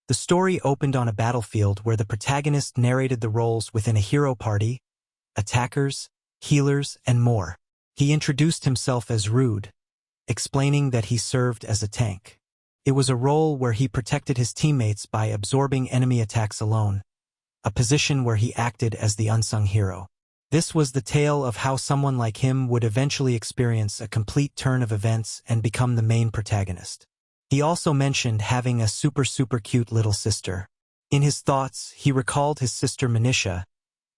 The story opened on a battlefield where the protagonist narrated the roles within a hero party, attackers, healers, and more. He introduced himself as Rude, explaining that he served as a tank. It was a role where he protected his teammates by absorbing enemy attacks alone, a position where he acted as the unsung hero. This was the tale of how someone like him would eventually experience a complete turn of events and become the main protagonist. He also mentioned having a super cute little sister. In his thoughts, he recalled his sister Manisha,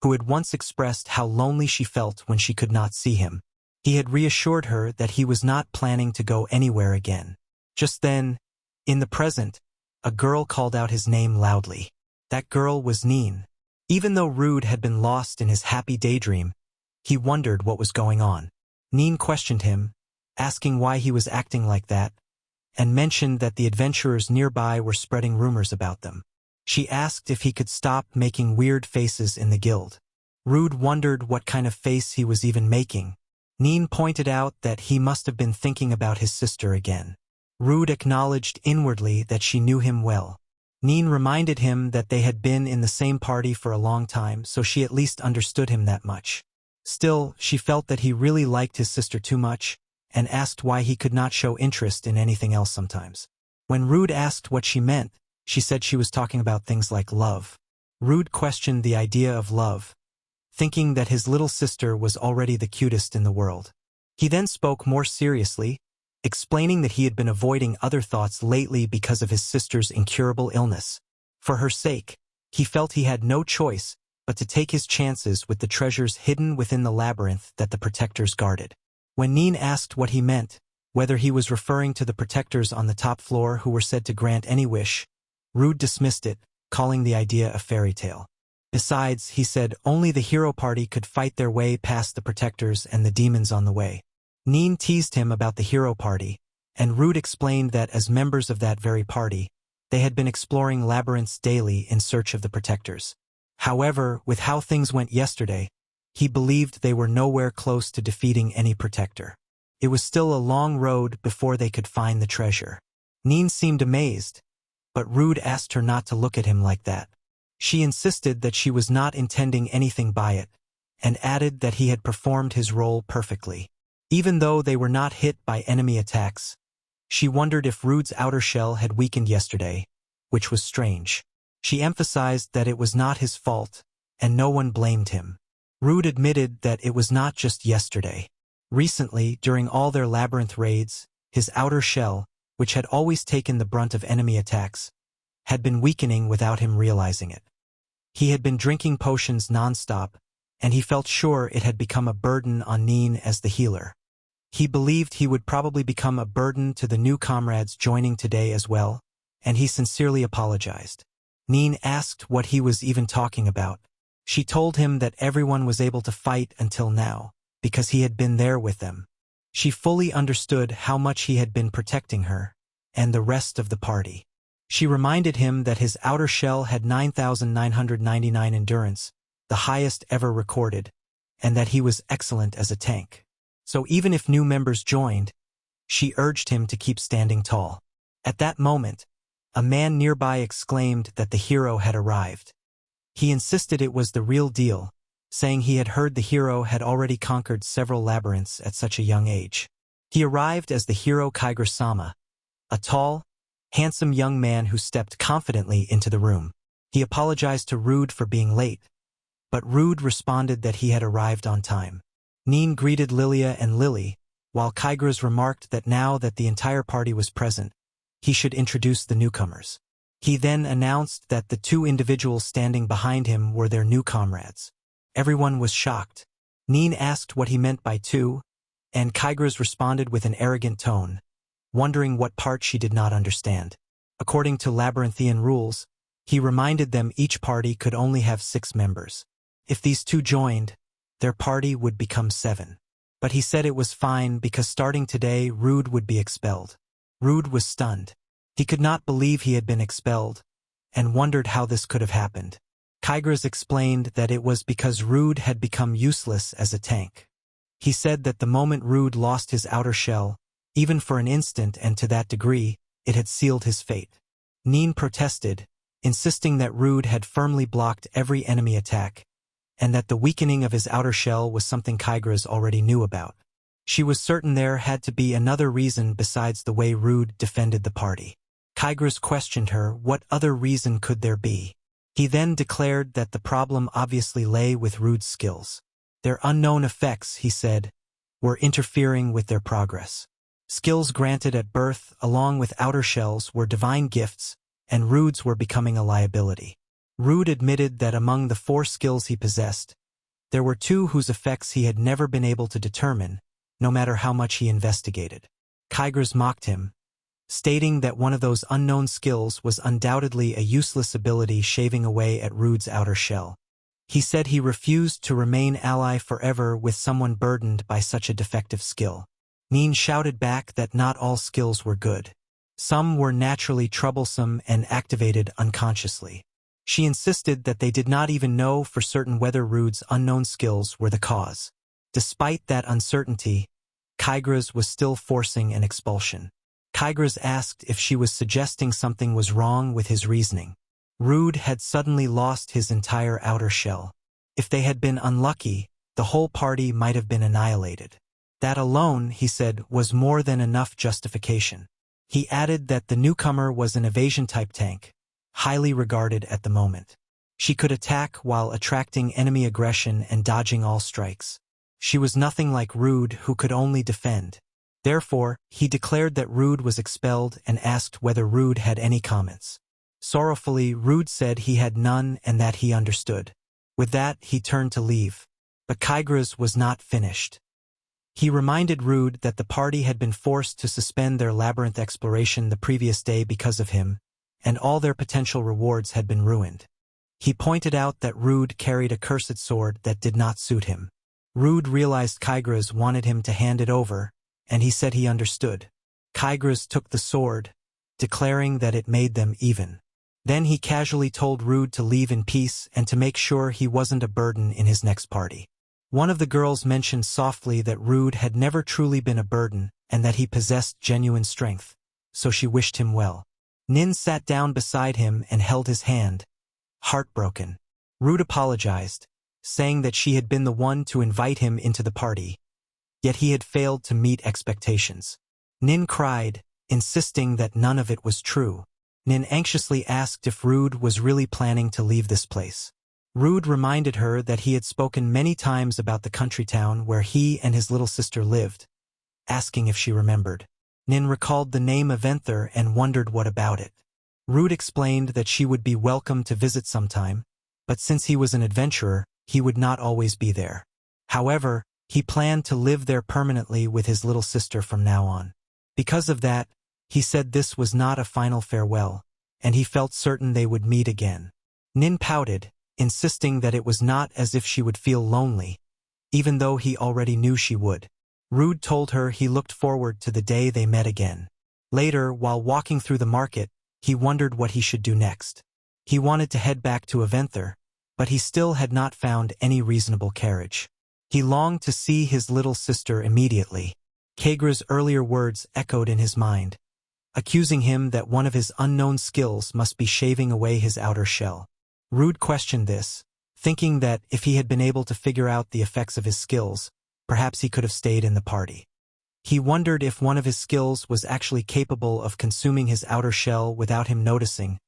who had once expressed how lonely she felt when she could not see him. He had reassured her that he was not planning to go anywhere again. Just then, in the present, a girl called out his name loudly. That girl was Neen. Even though Rude had been lost in his happy daydream, he wondered what was going on. Neen questioned him, asking why he was acting like that, and mentioned that the adventurers nearby were spreading rumors about them. She asked if he could stop making weird faces in the guild. Rude wondered what kind of face he was even making. Neen pointed out that he must have been thinking about his sister again. Rude acknowledged inwardly that she knew him well. Neen reminded him that they had been in the same party for a long time, so she at least understood him that much. Still, she felt that he really liked his sister too much, and asked why he could not show interest in anything else sometimes. When Rude asked what she meant, she said she was talking about things like love. Rude questioned the idea of love, thinking that his little sister was already the cutest in the world. He then spoke more seriously, explaining that he had been avoiding other thoughts lately because of his sister's incurable illness. For her sake, he felt he had no choice but to take his chances with the treasures hidden within the labyrinth that the protectors guarded. When Neen asked what he meant, whether he was referring to the protectors on the top floor who were said to grant any wish, Rude dismissed it, calling the idea a fairy tale. Besides, he said only the hero party could fight their way past the protectors and the demons on the way. Neen teased him about the hero party, and Rude explained that as members of that very party, they had been exploring labyrinths daily in search of the protectors. However, with how things went yesterday, he believed they were nowhere close to defeating any protector. It was still a long road before they could find the treasure. Neen seemed amazed, but Rude asked her not to look at him like that. She insisted that she was not intending anything by it, and added that he had performed his role perfectly. Even though they were not hit by enemy attacks, she wondered if Rude's outer shell had weakened yesterday, which was strange. She emphasized that it was not his fault, and no one blamed him. Rude admitted that it was not just yesterday. Recently, during all their labyrinth raids, his outer shell, which had always taken the brunt of enemy attacks, had been weakening without him realizing it. He had been drinking potions non-stop, and he felt sure it had become a burden on Neen as the healer. He believed he would probably become a burden to the new comrades joining today as well, and he sincerely apologized. Neen asked what he was even talking about. She told him that everyone was able to fight until now, because he had been there with them. She fully understood how much he had been protecting her, and the rest of the party. She reminded him that his outer shell had 9,999 endurance, the highest ever recorded, and that he was excellent as a tank. So even if new members joined, she urged him to keep standing tall. At that moment, a man nearby exclaimed that the hero had arrived. He insisted it was the real deal, saying he had heard the hero had already conquered several labyrinths at such a young age. He arrived as the hero Kaiger-sama, a tall, handsome young man who stepped confidently into the room. He apologized to Rude for being late, but Rude responded that he had arrived on time. Neen greeted Lilia and Lily, while Kaiger's remarked that now that the entire party was present, he should introduce the newcomers. He then announced that the two individuals standing behind him were their new comrades. Everyone was shocked. Neen asked what he meant by two, and Kaiger's responded with an arrogant tone, wondering what part she did not understand. According to labyrinthian rules, he reminded them each party could only have 6 members. If these two joined, their party would become 7. But he said it was fine because starting today, Rude would be expelled. Rude was stunned. He could not believe he had been expelled, and wondered how this could have happened. Kaiger's explained that it was because Rude had become useless as a tank. He said that the moment Rude lost his outer shell, even for an instant and to that degree, it had sealed his fate. Neen protested, insisting that Rude had firmly blocked every enemy attack, and that the weakening of his outer shell was something Kygras already knew about. She was certain there had to be another reason besides the way Rude defended the party. Kygras questioned her, what other reason could there be? He then declared that the problem obviously lay with Rude's skills. Their unknown effects, he said, were interfering with their progress. Skills granted at birth, along with outer shells, were divine gifts, and Rude's were becoming a liability. Rude admitted that among the 4 skills he possessed, there were 2 whose effects he had never been able to determine, no matter how much he investigated. Kygras mocked him, stating that one of those unknown skills was undoubtedly a useless ability shaving away at Rude's outer shell. He said he refused to remain ally forever with someone burdened by such a defective skill. Nin shouted back that not all skills were good. Some were naturally troublesome and activated unconsciously. She insisted that they did not even know for certain whether Rude's unknown skills were the cause. Despite that uncertainty, Kygras was still forcing an expulsion. Kygras asked if she was suggesting something was wrong with his reasoning. Rude had suddenly lost his entire outer shell. If they had been unlucky, the whole party might have been annihilated. That alone, he said, was more than enough justification. He added that the newcomer was an evasion-type tank, highly regarded at the moment. She could attack while attracting enemy aggression and dodging all strikes. She was nothing like Rude, who could only defend. Therefore, he declared that Rude was expelled and asked whether Rude had any comments. Sorrowfully, Rude said he had none and that he understood. With that, he turned to leave. But Kygras was not finished. He reminded Rude that the party had been forced to suspend their labyrinth exploration the previous day because of him, and all their potential rewards had been ruined. He pointed out that Rude carried a cursed sword that did not suit him. Rude realized Kygras wanted him to hand it over, and he said he understood. Kygras took the sword, declaring that it made them even. Then he casually told Rude to leave in peace and to make sure he wasn't a burden in his next party. One of the girls mentioned softly that Rude had never truly been a burden and that he possessed genuine strength, so she wished him well. Nin sat down beside him and held his hand, heartbroken. Rude apologized, saying that she had been the one to invite him into the party, yet he had failed to meet expectations. Nin cried, insisting that none of it was true. Nin anxiously asked if Rude was really planning to leave this place. Rude reminded her that he had spoken many times about the country town where he and his little sister lived, asking if she remembered. Nin recalled the name Aventher and wondered what about it. Rude explained that she would be welcome to visit sometime, but since he was an adventurer, he would not always be there. However, he planned to live there permanently with his little sister from now on. Because of that, he said this was not a final farewell, and he felt certain they would meet again. Nin pouted, insisting that it was not as if she would feel lonely, even though he already knew she would. Rude told her he looked forward to the day they met again. Later, while walking through the market, he wondered what he should do next. He wanted to head back to Aventher, but he still had not found any reasonable carriage. He longed to see his little sister immediately. Kygras' earlier words echoed in his mind, accusing him that one of his unknown skills must be shaving away his outer shell. Rude questioned this, thinking that if he had been able to figure out the effects of his skills, perhaps he could have stayed in the party. He wondered if one of his skills was actually capable of consuming his outer shell without him noticing,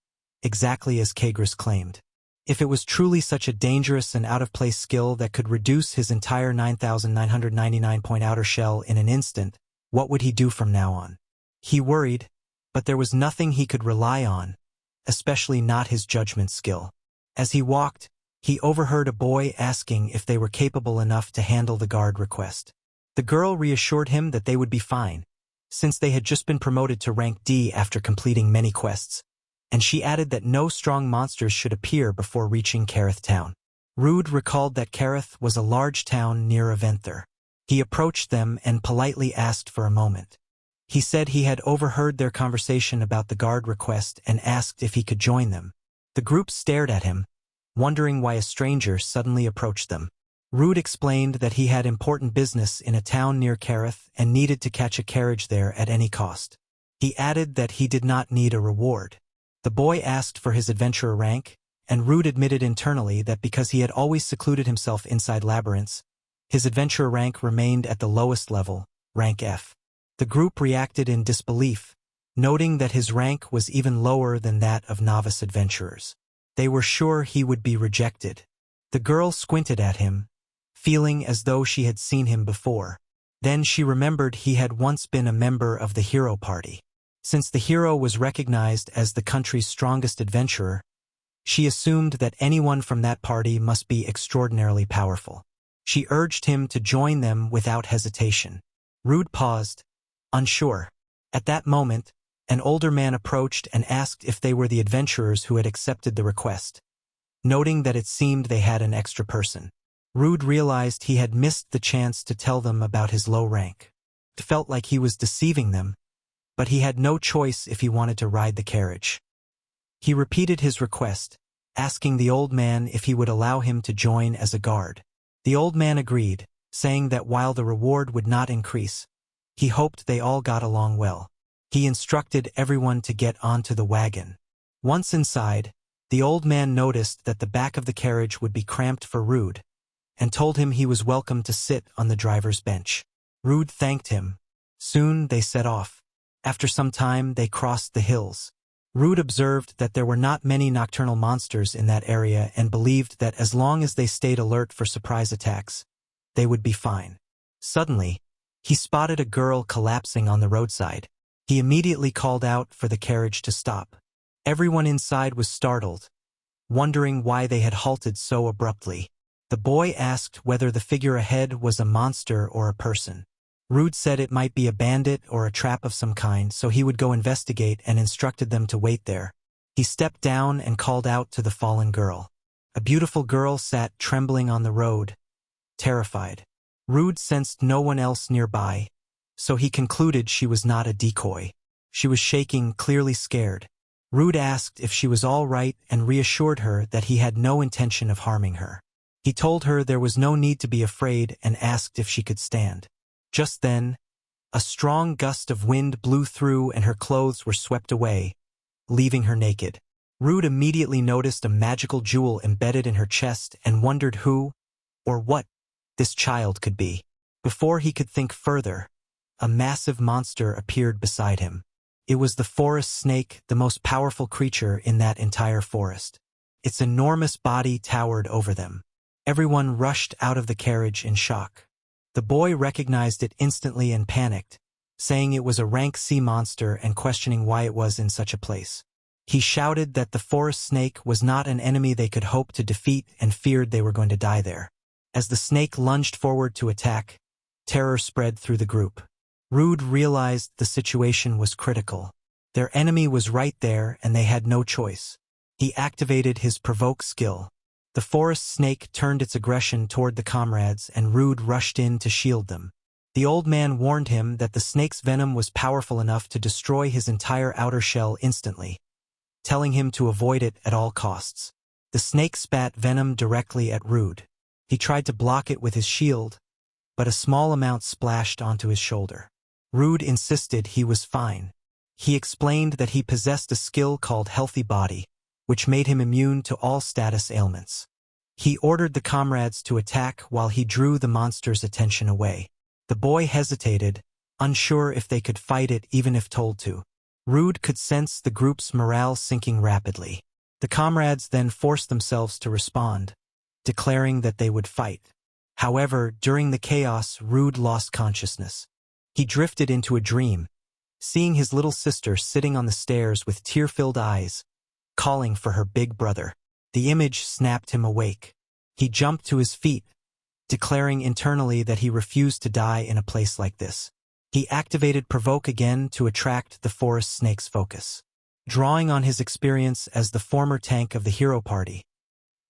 exactly as Kygras claimed. If it was truly such a dangerous and out-of-place skill that could reduce his entire 9,999-point outer shell in an instant, what would he do from now on? He worried, but there was nothing he could rely on, especially not his judgment skill. As he walked, he overheard a boy asking if they were capable enough to handle the guard request. The girl reassured him that they would be fine, since they had just been promoted to rank D after completing many quests, and she added that no strong monsters should appear before reaching Kareth Town. Rude recalled that Kareth was a large town near Aventher. He approached them and politely asked for a moment. He said he had overheard their conversation about the guard request and asked if he could join them. The group stared at him, wondering why a stranger suddenly approached them. Rude explained that he had important business in a town near Kareth and needed to catch a carriage there at any cost. He added that he did not need a reward. The boy asked for his adventurer rank, and Rude admitted internally that because he had always secluded himself inside labyrinths, his adventurer rank remained at the lowest level, rank F. The group reacted in disbelief, noting that his rank was even lower than that of novice adventurers. They were sure he would be rejected. The girl squinted at him, feeling as though she had seen him before. Then she remembered he had once been a member of the hero party. Since the hero was recognized as the country's strongest adventurer, she assumed that anyone from that party must be extraordinarily powerful. She urged him to join them without hesitation. Rude paused, unsure. At that moment, an older man approached and asked if they were the adventurers who had accepted the request. Noting that it seemed they had an extra person, Rude realized he had missed the chance to tell them about his low rank. It felt like he was deceiving them, but he had no choice if he wanted to ride the carriage. He repeated his request, asking the old man if he would allow him to join as a guard. The old man agreed, saying that while the reward would not increase, he hoped they all got along well. He instructed everyone to get onto the wagon. Once inside, the old man noticed that the back of the carriage would be cramped for Rude, and told him he was welcome to sit on the driver's bench. Rude thanked him. Soon they set off. After some time they crossed the hills. Rude observed that there were not many nocturnal monsters in that area and believed that as long as they stayed alert for surprise attacks, they would be fine. Suddenly, he spotted a girl collapsing on the roadside. He immediately called out for the carriage to stop. Everyone inside was startled, wondering why they had halted so abruptly. The boy asked whether the figure ahead was a monster or a person. Rude said it might be a bandit or a trap of some kind, so he would go investigate and instructed them to wait there. He stepped down and called out to the fallen girl. A beautiful girl sat trembling on the road, terrified. Rude sensed no one else nearby, so he concluded she was not a decoy. She was shaking, clearly scared. Rude asked if she was all right and reassured her that he had no intention of harming her. He told her there was no need to be afraid and asked if she could stand. Just then, a strong gust of wind blew through and her clothes were swept away, leaving her naked. Rude immediately noticed a magical jewel embedded in her chest and wondered who, or what, this child could be. Before he could think further, a massive monster appeared beside him. It was the forest snake, the most powerful creature in that entire forest. Its enormous body towered over them. Everyone rushed out of the carriage in shock. The boy recognized it instantly and panicked, saying it was a rank C monster and questioning why it was in such a place. He shouted that the forest snake was not an enemy they could hope to defeat and feared they were going to die there. As the snake lunged forward to attack, terror spread through the group. Rude realized the situation was critical. Their enemy was right there and they had no choice. He activated his provoke skill. The forest snake turned its aggression toward the comrades and Rude rushed in to shield them. The old man warned him that the snake's venom was powerful enough to destroy his entire outer shell instantly, telling him to avoid it at all costs. The snake spat venom directly at Rude. He tried to block it with his shield, but a small amount splashed onto his shoulder. Rude insisted he was fine. He explained that he possessed a skill called Healthy Body, which made him immune to all status ailments. He ordered the comrades to attack while he drew the monster's attention away. The boy hesitated, unsure if they could fight it even if told to. Rude could sense the group's morale sinking rapidly. The comrades then forced themselves to respond, declaring that they would fight. However, during the chaos, Rude lost consciousness. He drifted into a dream, seeing his little sister sitting on the stairs with tear-filled eyes, calling for her big brother. The image snapped him awake. He jumped to his feet, declaring internally that he refused to die in a place like this. He activated Provoke again to attract the forest snake's focus. Drawing on his experience as the former tank of the hero party,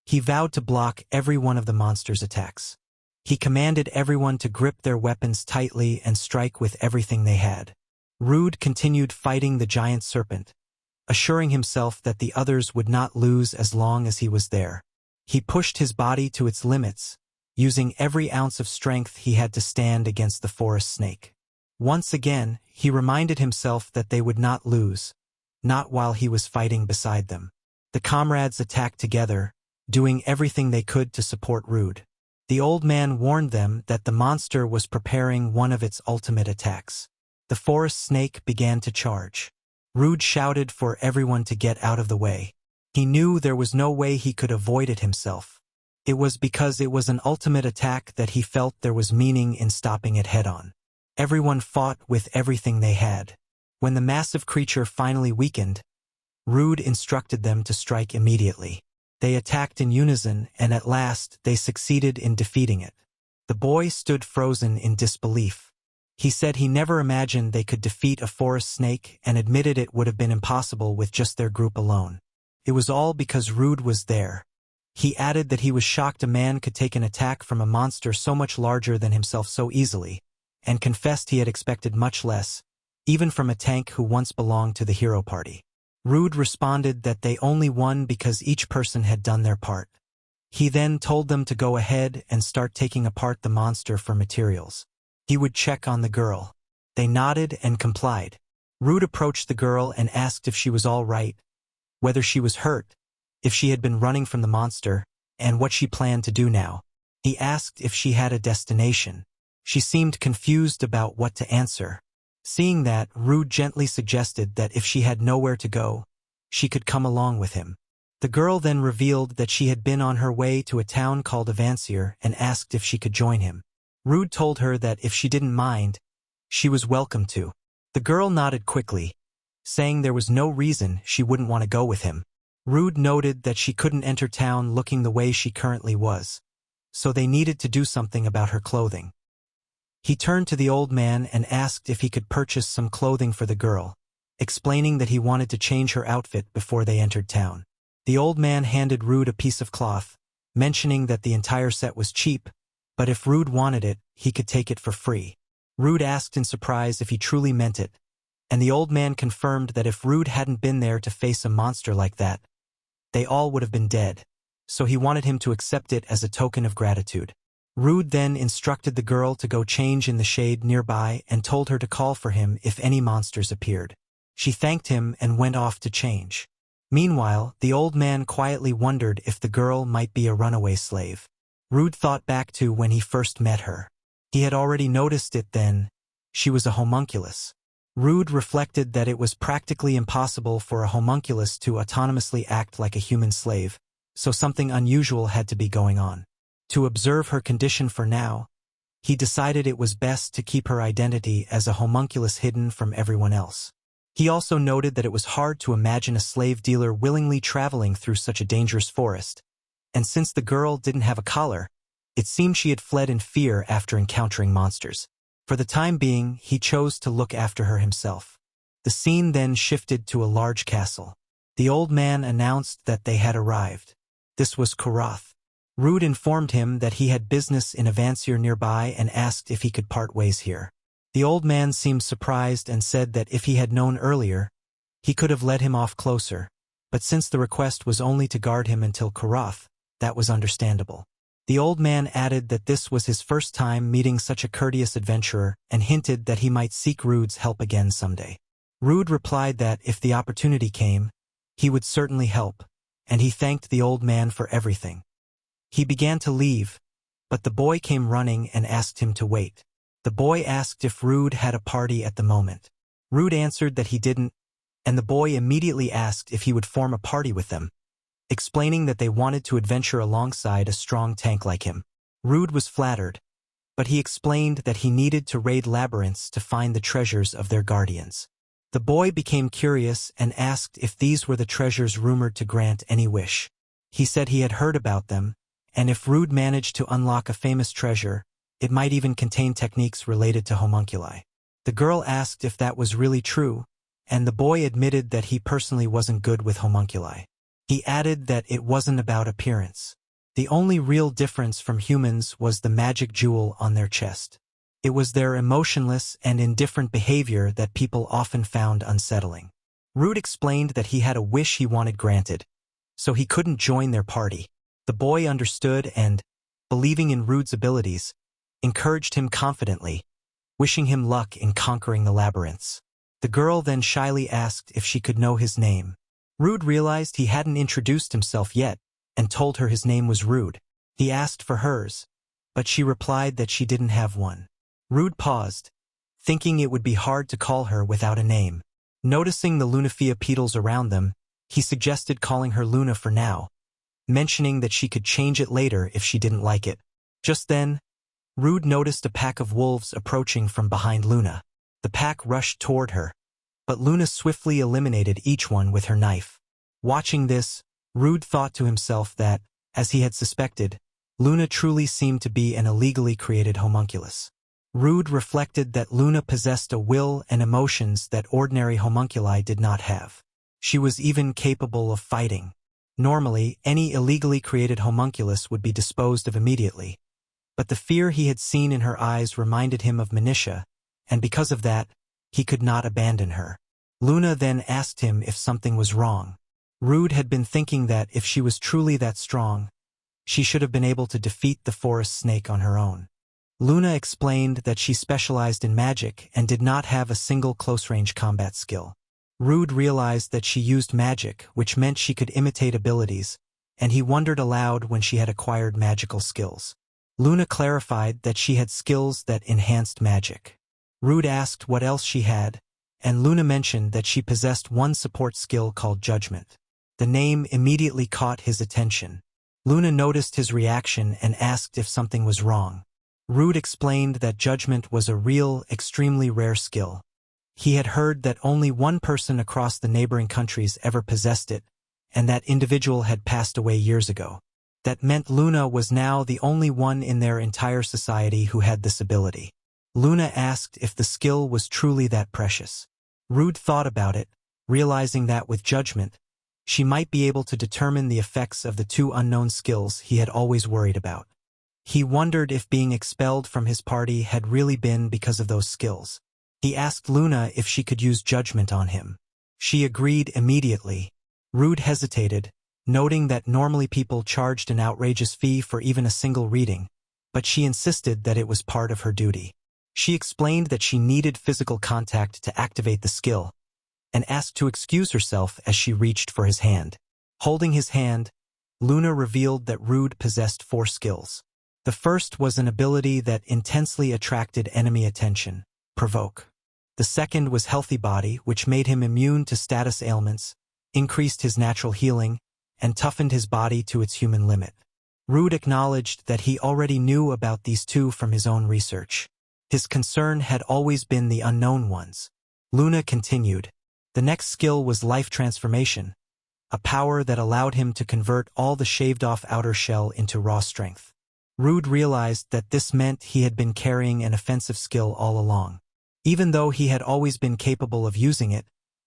he vowed to block every one of the monster's attacks. He commanded everyone to grip their weapons tightly and strike with everything they had. Rude continued fighting the giant serpent, assuring himself that the others would not lose as long as he was there. He pushed his body to its limits, using every ounce of strength he had to stand against the forest snake. Once again, he reminded himself that they would not lose, not while he was fighting beside them. The comrades attacked together, doing everything they could to support Rude. The old man warned them that the monster was preparing one of its ultimate attacks. The forest snake began to charge. Rude shouted for everyone to get out of the way. He knew there was no way he could avoid it himself. It was because it was an ultimate attack that he felt there was meaning in stopping it head-on. Everyone fought with everything they had. When the massive creature finally weakened, Rude instructed them to strike immediately. They attacked in unison, and at last they succeeded in defeating it. The boy stood frozen in disbelief. He said he never imagined they could defeat a forest snake and admitted it would have been impossible with just their group alone. It was all because Rude was there. He added that he was shocked a man could take an attack from a monster so much larger than himself so easily, and confessed he had expected much less, even from a tank who once belonged to the hero party. Rude responded that they only won because each person had done their part. He then told them to go ahead and start taking apart the monster for materials. He would check on the girl. They nodded and complied. Rude approached the girl and asked if she was all right, whether she was hurt, if she had been running from the monster, and what she planned to do now. He asked if she had a destination. She seemed confused about what to answer. Seeing that, Rude gently suggested that if she had nowhere to go, she could come along with him. The girl then revealed that she had been on her way to a town called Overpowered and asked if she could join him. Rude told her that if she didn't mind, she was welcome to. The girl nodded quickly, saying there was no reason she wouldn't want to go with him. Rude noted that she couldn't enter town looking the way she currently was, so they needed to do something about her clothing. He turned to the old man and asked if he could purchase some clothing for the girl, explaining that he wanted to change her outfit before they entered town. The old man handed Rude a piece of cloth, mentioning that the entire set was cheap, but if Rude wanted it, he could take it for free. Rude asked in surprise if he truly meant it, and the old man confirmed that if Rude hadn't been there to face a monster like that, they all would have been dead, so he wanted him to accept it as a token of gratitude. Rude then instructed the girl to go change in the shade nearby and told her to call for him if any monsters appeared. She thanked him and went off to change. Meanwhile, the old man quietly wondered if the girl might be a runaway slave. Rude thought back to when he first met her. He had already noticed it then. She was a homunculus. Rude reflected that it was practically impossible for a homunculus to autonomously act like a human slave, so something unusual had to be going on. To observe her condition for now, he decided it was best to keep her identity as a homunculus hidden from everyone else. He also noted that it was hard to imagine a slave dealer willingly traveling through such a dangerous forest, and since the girl didn't have a collar, it seemed she had fled in fear after encountering monsters. For the time being, he chose to look after her himself. The scene then shifted to a large castle. The old man announced that they had arrived. This was Karath. Rude informed him that he had business in Overpowered nearby and asked if he could part ways here. The old man seemed surprised and said that if he had known earlier, he could have led him off closer, but since the request was only to guard him until Karath, that was understandable. The old man added that this was his first time meeting such a courteous adventurer and hinted that he might seek Rude's help again someday. Rude replied that if the opportunity came, he would certainly help, and he thanked the old man for everything. He began to leave, but the boy came running and asked him to wait. The boy asked if Rude had a party at the moment. Rude answered that he didn't, and the boy immediately asked if he would form a party with them, explaining that they wanted to adventure alongside a strong tank like him. Rude was flattered, but he explained that he needed to raid labyrinths to find the treasures of their guardians. The boy became curious and asked if these were the treasures rumored to grant any wish. He said he had heard about them, and if Rude managed to unlock a famous treasure, it might even contain techniques related to homunculi. The girl asked if that was really true, and the boy admitted that he personally wasn't good with homunculi. He added that it wasn't about appearance. The only real difference from humans was the magic jewel on their chest. It was their emotionless and indifferent behavior that people often found unsettling. Rude explained that he had a wish he wanted granted, so he couldn't join their party. The boy understood and, believing in Rude's abilities, encouraged him confidently, wishing him luck in conquering the labyrinths. The girl then shyly asked if she could know his name. Rude realized he hadn't introduced himself yet, and told her his name was Rude. He asked for hers, but she replied that she didn't have one. Rude paused, thinking it would be hard to call her without a name. Noticing the Lunafia petals around them, he suggested calling her Luna for now, mentioning that she could change it later if she didn't like it. Just then, Rude noticed a pack of wolves approaching from behind Luna. The pack rushed toward her, but Luna swiftly eliminated each one with her knife. Watching this, Rude thought to himself that, as he had suspected, Luna truly seemed to be an illegally created homunculus. Rude reflected that Luna possessed a will and emotions that ordinary homunculi did not have. She was even capable of fighting. Normally, any illegally created homunculus would be disposed of immediately, but the fear he had seen in her eyes reminded him of Manisha, and because of that, he could not abandon her. Luna then asked him if something was wrong. Rude had been thinking that if she was truly that strong, she should have been able to defeat the forest snake on her own. Luna explained that she specialized in magic and did not have a single close-range combat skill. Rude realized that she used magic, which meant she could imitate abilities, and he wondered aloud when she had acquired magical skills. Luna clarified that she had skills that enhanced magic. Rude asked what else she had, and Luna mentioned that she possessed one support skill called Judgment. The name immediately caught his attention. Luna noticed his reaction and asked if something was wrong. Rude explained that Judgment was a real, extremely rare skill. He had heard that only one person across the neighboring countries ever possessed it, and that individual had passed away years ago. That meant Luna was now the only one in their entire society who had this ability. Luna asked if the skill was truly that precious. Rude thought about it, realizing that with Judgment, she might be able to determine the effects of the two unknown skills he had always worried about. He wondered if being expelled from his party had really been because of those skills. He asked Luna if she could use Judgment on him. She agreed immediately. Rude hesitated, noting that normally people charged an outrageous fee for even a single reading, but she insisted that it was part of her duty. She explained that she needed physical contact to activate the skill, and asked to excuse herself as she reached for his hand. Holding his hand, Luna revealed that Rude possessed 4 skills. The first was an ability that intensely attracted enemy attention, Provoke. The second was Healthy Body, which made him immune to status ailments, increased his natural healing, and toughened his body to its human limit. Rude acknowledged that he already knew about these 2 from his own research. His concern had always been the unknown ones. Luna continued. The next skill was Life Transformation, a power that allowed him to convert all the shaved-off outer shell into raw strength. Rude realized that this meant he had been carrying an offensive skill all along. Even though he had always been capable of using it,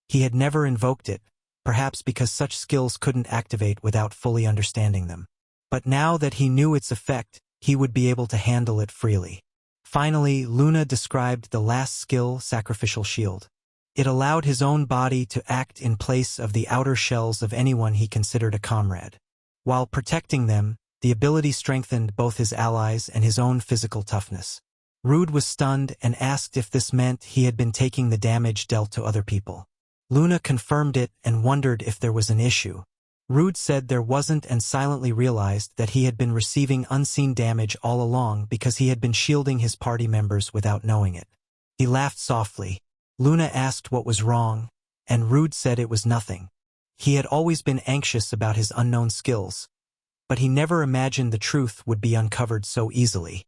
he had never invoked it, perhaps because such skills couldn't activate without fully understanding them. But now that he knew its effect, he would be able to handle it freely. Finally, Luna described the last skill, Sacrificial Shield. It allowed his own body to act in place of the outer shells of anyone he considered a comrade. While protecting them, the ability strengthened both his allies and his own physical toughness. Rude was stunned and asked if this meant he had been taking the damage dealt to other people. Luna confirmed it and wondered if there was an issue. Rude said there wasn't and silently realized that he had been receiving unseen damage all along because he had been shielding his party members without knowing it. He laughed softly. Luna asked what was wrong, and Rude said it was nothing. He had always been anxious about his unknown skills, but he never imagined the truth would be uncovered so easily.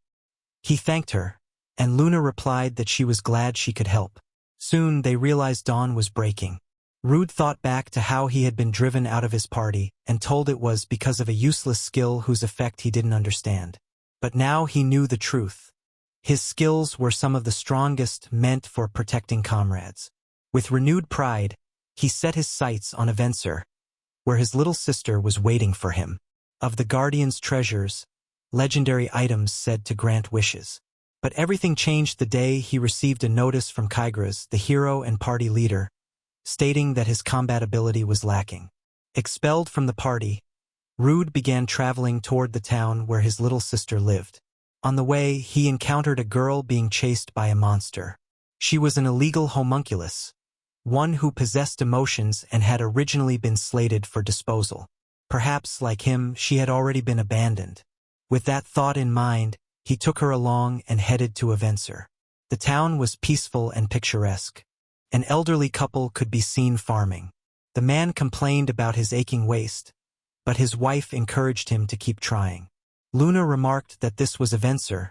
He thanked her, and Luna replied that she was glad she could help. Soon they realized dawn was breaking. Rude thought back to how he had been driven out of his party and told it was because of a useless skill whose effect he didn't understand. But now he knew the truth. His skills were some of the strongest meant for protecting comrades. With renewed pride, he set his sights on Avencer, where his little sister was waiting for him. Of the Guardian's treasures, legendary items said to grant wishes. But everything changed the day he received a notice from Kygras, the hero and party leader, stating that his combat ability was lacking. Expelled from the party, Rude began traveling toward the town where his little sister lived. On the way, he encountered a girl being chased by a monster. She was an illegal homunculus, one who possessed emotions and had originally been slated for disposal. Perhaps, like him, she had already been abandoned. With that thought in mind, he took her along and headed to Avenser. The town was peaceful and picturesque. An elderly couple could be seen farming. The man complained about his aching waist, but his wife encouraged him to keep trying. Luna remarked that this was Avenser,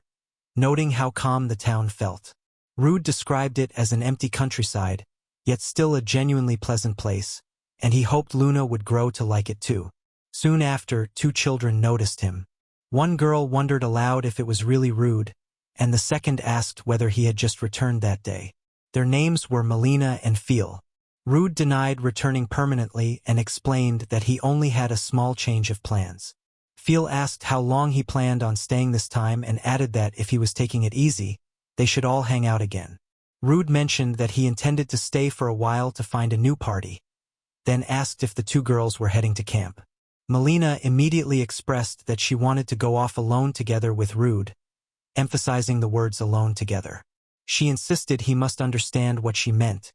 noting how calm the town felt. Rude described it as an empty countryside, yet still a genuinely pleasant place, and he hoped Luna would grow to like it too. Soon after, 2 children noticed him. One girl wondered aloud if it was really Rude, and the second asked whether he had just returned that day. Their names were Melina and Feel. Rude denied returning permanently and explained that he only had a small change of plans. Feel asked how long he planned on staying this time and added that if he was taking it easy, they should all hang out again. Rude mentioned that he intended to stay for a while to find a new party, then asked if the 2 girls were heading to camp. Melina immediately expressed that she wanted to go off alone together with Rude, emphasizing the words alone together. She insisted he must understand what she meant,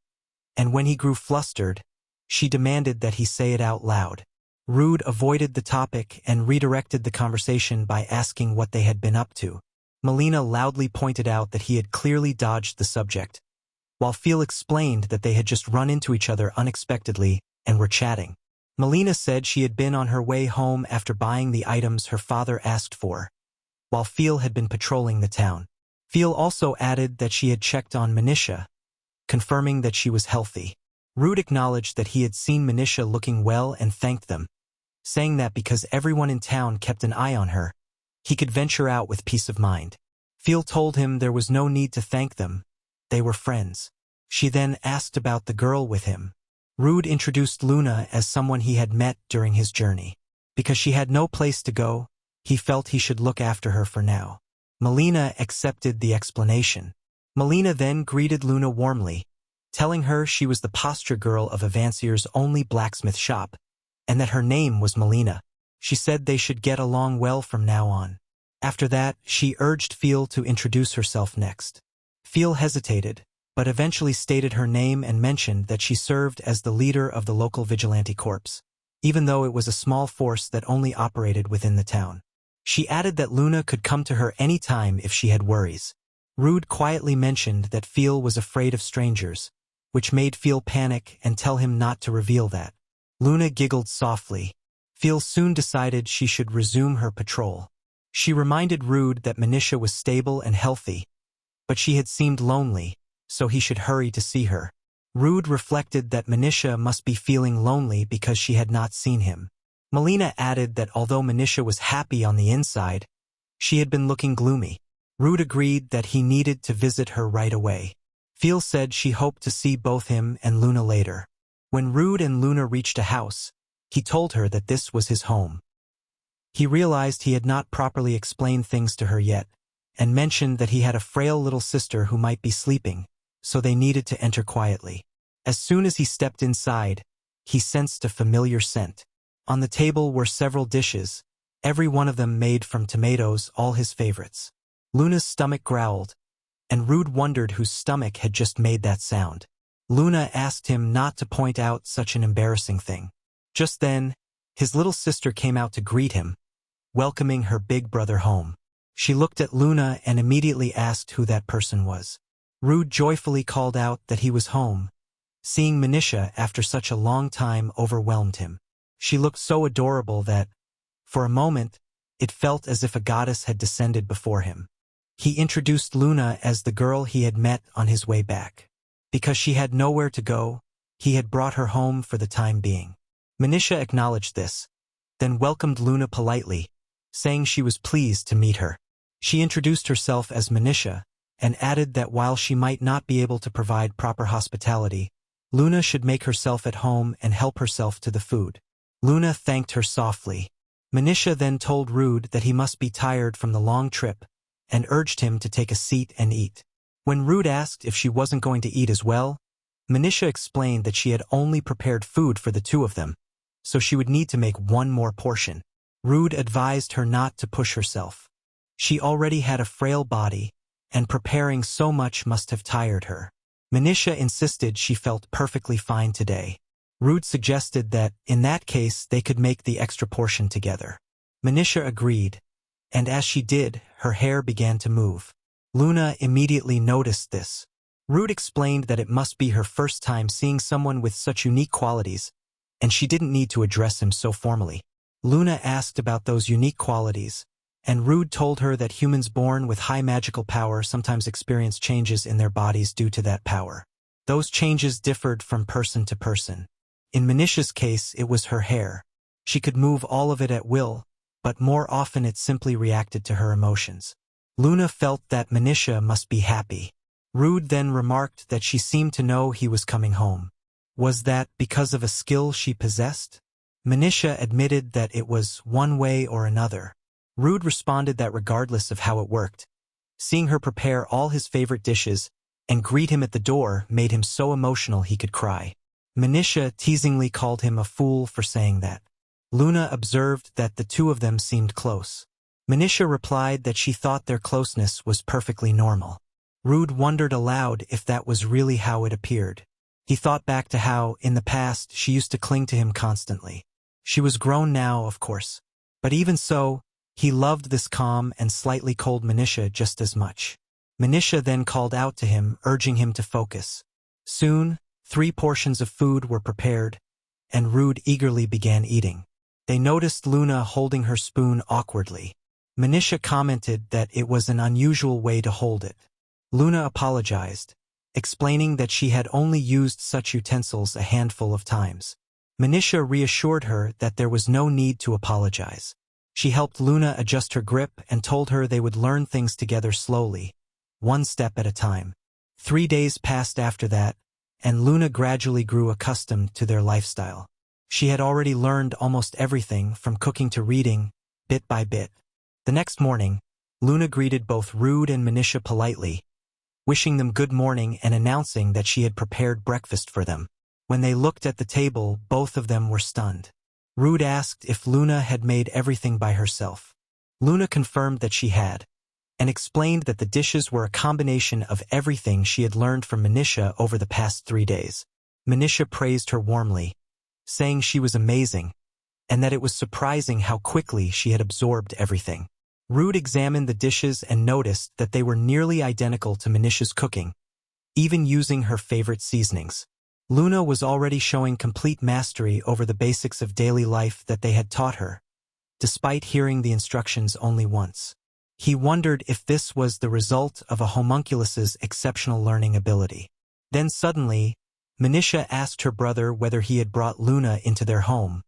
and when he grew flustered, she demanded that he say it out loud. Rude avoided the topic and redirected the conversation by asking what they had been up to. Melina loudly pointed out that he had clearly dodged the subject, while Feel explained that they had just run into each other unexpectedly and were chatting. Melina said she had been on her way home after buying the items her father asked for, while Feel had been patrolling the town. Feel also added that she had checked on Manisha, confirming that she was healthy. Rude acknowledged that he had seen Manisha looking well and thanked them, saying that because everyone in town kept an eye on her, he could venture out with peace of mind. Feel told him there was no need to thank them, they were friends. She then asked about the girl with him. Rude introduced Luna as someone he had met during his journey. Because she had no place to go, he felt he should look after her for now. Melina accepted the explanation. Melina then greeted Luna warmly, telling her she was the posture girl of Avancer's only blacksmith shop, and that her name was Melina. She said they should get along well from now on. After that, she urged Feel to introduce herself next. Feel hesitated, but eventually stated her name and mentioned that she served as the leader of the local vigilante corps, even though it was a small force that only operated within the town. She added that Luna could come to her any time if she had worries. Rude quietly mentioned that Feel was afraid of strangers, which made Feel panic and tell him not to reveal that. Luna giggled softly. Feel soon decided she should resume her patrol. She reminded Rude that Manisha was stable and healthy, but she had seemed lonely, so he should hurry to see her. Rude reflected that Manisha must be feeling lonely because she had not seen him. Melina added that although Manisha was happy on the inside, she had been looking gloomy. Rude agreed that he needed to visit her right away. Feel said she hoped to see both him and Luna later. When Rude and Luna reached a house, he told her that this was his home. He realized he had not properly explained things to her yet, and mentioned that he had a frail little sister who might be sleeping, so they needed to enter quietly. As soon as he stepped inside, he sensed a familiar scent. On the table were several dishes, every one of them made from tomatoes, all his favorites. Luna's stomach growled, and Rude wondered whose stomach had just made that sound. Luna asked him not to point out such an embarrassing thing. Just then, his little sister came out to greet him, welcoming her big brother home. She looked at Luna and immediately asked who that person was. Rude joyfully called out that he was home. Seeing Manisha after such a long time overwhelmed him. She looked so adorable that, for a moment, it felt as if a goddess had descended before him. He introduced Luna as the girl he had met on his way back. Because she had nowhere to go, he had brought her home for the time being. Manisha acknowledged this, then welcomed Luna politely, saying she was pleased to meet her. She introduced herself as Manisha, and added that while she might not be able to provide proper hospitality, Luna should make herself at home and help herself to the food. Luna thanked her softly. Manisha then told Rude that he must be tired from the long trip, and urged him to take a seat and eat. When Rude asked if she wasn't going to eat as well, Manisha explained that she had only prepared food for the 2 of them, so she would need to make one more portion. Rude advised her not to push herself. She already had a frail body, and preparing so much must have tired her. Manisha insisted she felt perfectly fine today. Rude suggested that, in that case, they could make the extra portion together. Manisha agreed, and as she did, her hair began to move. Luna immediately noticed this. Rude explained that it must be her first time seeing someone with such unique qualities, and she didn't need to address him so formally. Luna asked about those unique qualities, and Rude told her that humans born with high magical power sometimes experience changes in their bodies due to that power. Those changes differed from person to person. In Manisha's case, it was her hair. She could move all of it at will, but more often it simply reacted to her emotions. Luna felt that Manisha must be happy. Rude then remarked that she seemed to know he was coming home. Was that because of a skill she possessed? Manisha admitted that it was one way or another. Rude responded that regardless of how it worked, seeing her prepare all his favorite dishes and greet him at the door made him so emotional he could cry. Manisha teasingly called him a fool for saying that. Luna observed that the two of them seemed close. Manisha replied that she thought their closeness was perfectly normal. Rude wondered aloud if that was really how it appeared. He thought back to how, in the past, she used to cling to him constantly. She was grown now, of course. But even so, he loved this calm and slightly cold Manisha just as much. Manisha then called out to him, urging him to focus. Soon, 3 portions of food were prepared, and Rude eagerly began eating. They noticed Luna holding her spoon awkwardly. Manisha commented that it was an unusual way to hold it. Luna apologized, explaining that she had only used such utensils a handful of times. Manisha reassured her that there was no need to apologize. She helped Luna adjust her grip and told her they would learn things together slowly, one step at a time. 3 days passed after that, and Luna gradually grew accustomed to their lifestyle. She had already learned almost everything from cooking to reading, bit by bit. The next morning, Luna greeted both Rude and Manisha politely, wishing them good morning and announcing that she had prepared breakfast for them. When they looked at the table, both of them were stunned. Rude asked if Luna had made everything by herself. Luna confirmed that she had, and explained that the dishes were a combination of everything she had learned from Manisha over the past 3 days. Manisha praised her warmly, saying she was amazing, and that it was surprising how quickly she had absorbed everything. Rude examined the dishes and noticed that they were nearly identical to Manisha's cooking, even using her favorite seasonings. Luna was already showing complete mastery over the basics of daily life that they had taught her, despite hearing the instructions only once. He wondered if this was the result of a homunculus's exceptional learning ability. Then suddenly, Manisha asked her brother whether he had brought Luna into their home,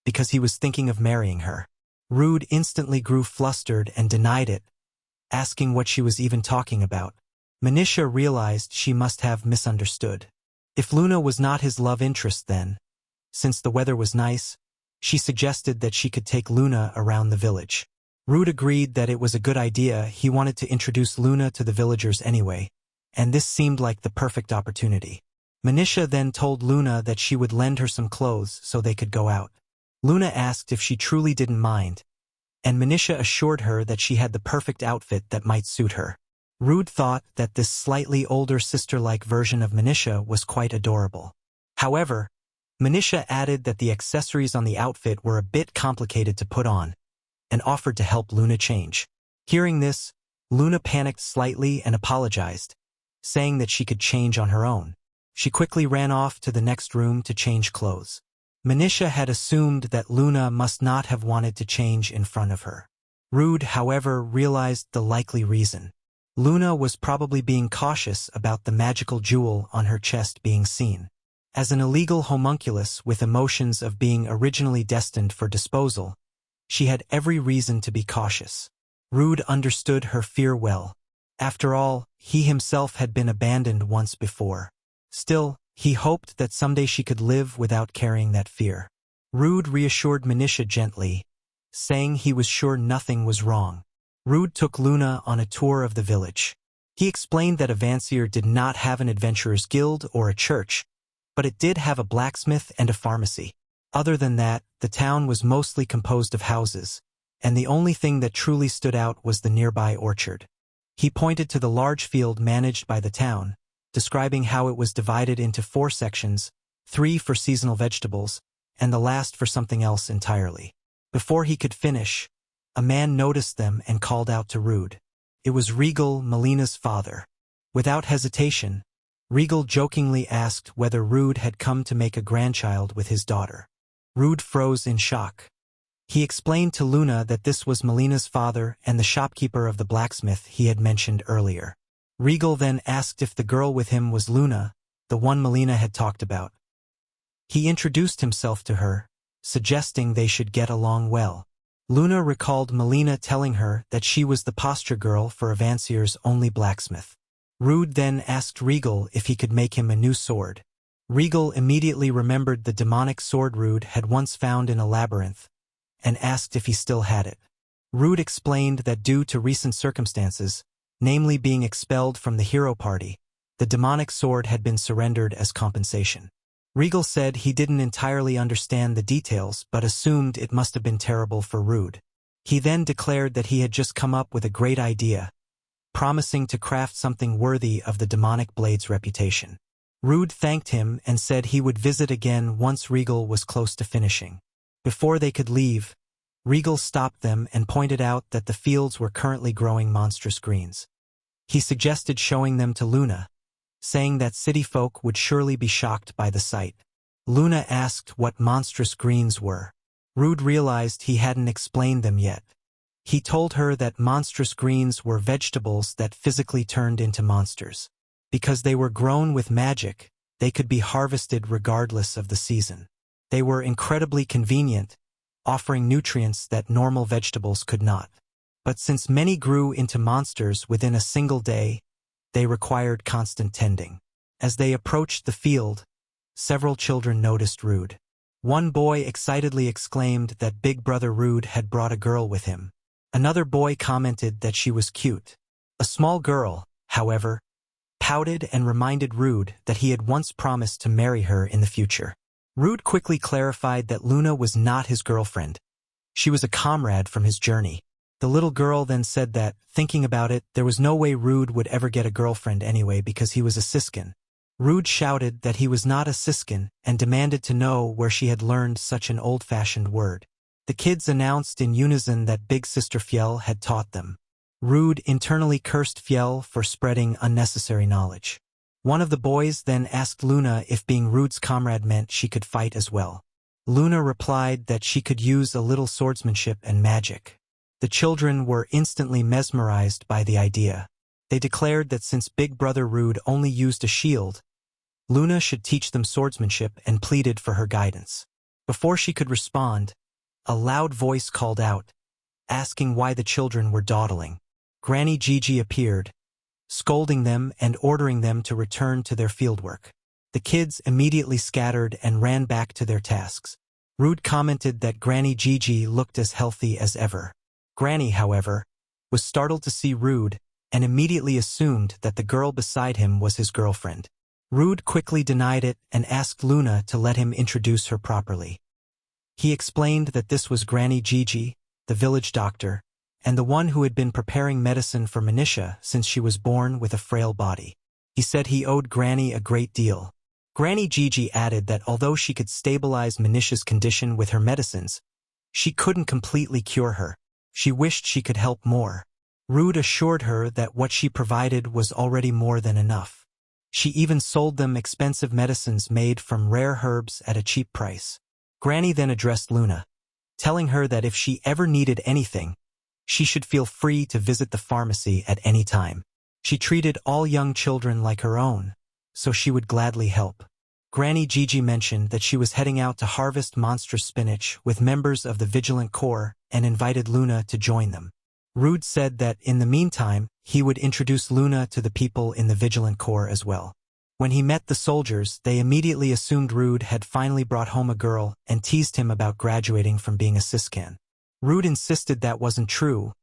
because he was thinking of marrying her. Rude instantly grew flustered and denied it, asking what she was even talking about. Manisha realized she must have misunderstood. If Luna was not his love interest then, since the weather was nice, she suggested that she could take Luna around the village. Rude agreed that it was a good idea. He wanted to introduce Luna to the villagers anyway, and this seemed like the perfect opportunity. Manisha then told Luna that she would lend her some clothes so they could go out. Luna asked if she truly didn't mind, and Manisha assured her that she had the perfect outfit that might suit her. Rude thought that this slightly older sister-like version of Manisha was quite adorable. However, Manisha added that the accessories on the outfit were a bit complicated to put on, and offered to help Luna change. Hearing this, Luna panicked slightly and apologized, saying that she could change on her own. She quickly ran off to the next room to change clothes. Manisha had assumed that Luna must not have wanted to change in front of her. Rude, however, realized the likely reason. Luna was probably being cautious about the magical jewel on her chest being seen. As an illegal homunculus with emotions of being originally destined for disposal, she had every reason to be cautious. Rude understood her fear well. After all, he himself had been abandoned once before. Still, he hoped that someday she could live without carrying that fear. Rude reassured Manisha gently, saying he was sure nothing was wrong. Rude took Luna on a tour of the village. He explained that Avancier did not have an adventurer's guild or a church, but it did have a blacksmith and a pharmacy. Other than that, the town was mostly composed of houses, and the only thing that truly stood out was the nearby orchard. He pointed to the large field managed by the town, describing how it was divided into 4 sections, 3 for seasonal vegetables, and the last for something else entirely. Before he could finish, a man noticed them and called out to Rude. It was Regal, Melina's father. Without hesitation, Regal jokingly asked whether Rude had come to make a grandchild with his daughter. Rude froze in shock. He explained to Luna that this was Melina's father and the shopkeeper of the blacksmith he had mentioned earlier. Regal then asked if the girl with him was Luna, the one Melina had talked about. He introduced himself to her, suggesting they should get along well. Luna recalled Melina telling her that she was the posture girl for Avancier's only blacksmith. Rude then asked Regal if he could make him a new sword. Regal immediately remembered the demonic sword Rude had once found in a labyrinth, and asked if he still had it. Rude explained that due to recent circumstances, namely being expelled from the hero party, the demonic sword had been surrendered as compensation. Regal said he didn't entirely understand the details but assumed it must have been terrible for Rude. He then declared that he had just come up with a great idea, promising to craft something worthy of the demonic blade's reputation. Rude thanked him and said he would visit again once Regal was close to finishing. Before they could leave, Regal stopped them and pointed out that the fields were currently growing monstrous greens. He suggested showing them to Luna, saying that city folk would surely be shocked by the sight. Luna asked what monstrous greens were. Rude realized he hadn't explained them yet. He told her that monstrous greens were vegetables that physically turned into monsters. Because they were grown with magic, they could be harvested regardless of the season. They were incredibly convenient, offering nutrients that normal vegetables could not. But since many grew into monsters within a single day, they required constant tending. As they approached the field, several children noticed Rude. One boy excitedly exclaimed that Big Brother Rude had brought a girl with him. Another boy commented that she was cute. A small girl, however, pouted and reminded Rude that he had once promised to marry her in the future. Rude quickly clarified that Luna was not his girlfriend. She was a comrade from his journey. The little girl then said that, thinking about it, there was no way Rude would ever get a girlfriend anyway because he was a Siskin. Rude shouted that he was not a Siskin and demanded to know where she had learned such an old-fashioned word. The kids announced in unison that Big Sister Fiel had taught them. Rude internally cursed Fiel for spreading unnecessary knowledge. One of the boys then asked Luna if being Rude's comrade meant she could fight as well. Luna replied that she could use a little swordsmanship and magic. The children were instantly mesmerized by the idea. They declared that since Big Brother Rude only used a shield, Luna should teach them swordsmanship and pleaded for her guidance. Before she could respond, a loud voice called out, asking why the children were dawdling. Granny Gigi appeared, scolding them and ordering them to return to their fieldwork. The kids immediately scattered and ran back to their tasks. Rude commented that Granny Gigi looked as healthy as ever. Granny, however, was startled to see Rude and immediately assumed that the girl beside him was his girlfriend. Rude quickly denied it and asked Luna to let him introduce her properly. He explained that this was Granny Gigi, the village doctor, and the one who had been preparing medicine for Manisha since she was born with a frail body. He said he owed Granny a great deal. Granny Gigi added that although she could stabilize Manisha's condition with her medicines, she couldn't completely cure her. She wished she could help more. Rude assured her that what she provided was already more than enough. She even sold them expensive medicines made from rare herbs at a cheap price. Granny then addressed Luna, telling her that if she ever needed anything, she should feel free to visit the pharmacy at any time. She treated all young children like her own, so she would gladly help. Granny Gigi mentioned that she was heading out to harvest monstrous spinach with members of the Vigilant Corps and invited Luna to join them. Rude said that, in the meantime, he would introduce Luna to the people in the Vigilant Corps as well. When he met the soldiers, they immediately assumed Rude had finally brought home a girl and teased him about graduating from being a Siscan. Rude insisted that wasn't true,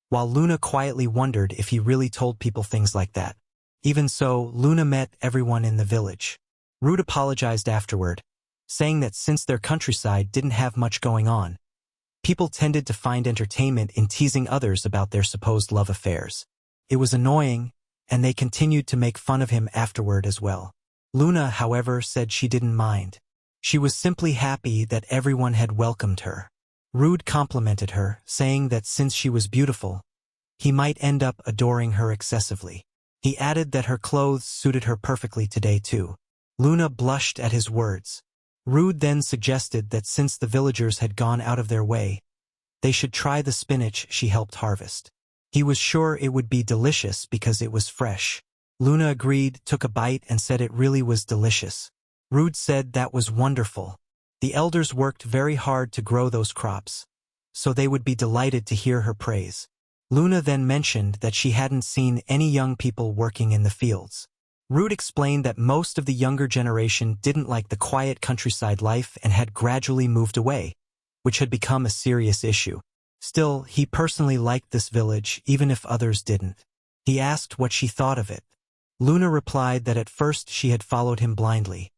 while Luna quietly wondered if he really told people things like that. Even so, Luna met everyone in the village. Rude apologized afterward, saying that since their countryside didn't have much going on, people tended to find entertainment in teasing others about their supposed love affairs. It was annoying, and they continued to make fun of him afterward as well. Luna, however, said she didn't mind. She was simply happy that everyone had welcomed her. Rude complimented her, saying that since she was beautiful, he might end up adoring her excessively. He added that her clothes suited her perfectly today too. Luna blushed at his words. Rude then suggested that since the villagers had gone out of their way, they should try the spinach she helped harvest. He was sure it would be delicious because it was fresh. Luna agreed, took a bite, and said it really was delicious. Rude said that was wonderful. The elders worked very hard to grow those crops, so they would be delighted to hear her praise. Luna then mentioned that she hadn't seen any young people working in the fields. Rude explained that most of the younger generation didn't like the quiet countryside life and had gradually moved away, which had become a serious issue. Still, he personally liked this village even if others didn't. He asked what she thought of it. Luna replied that at first she had followed him blindly,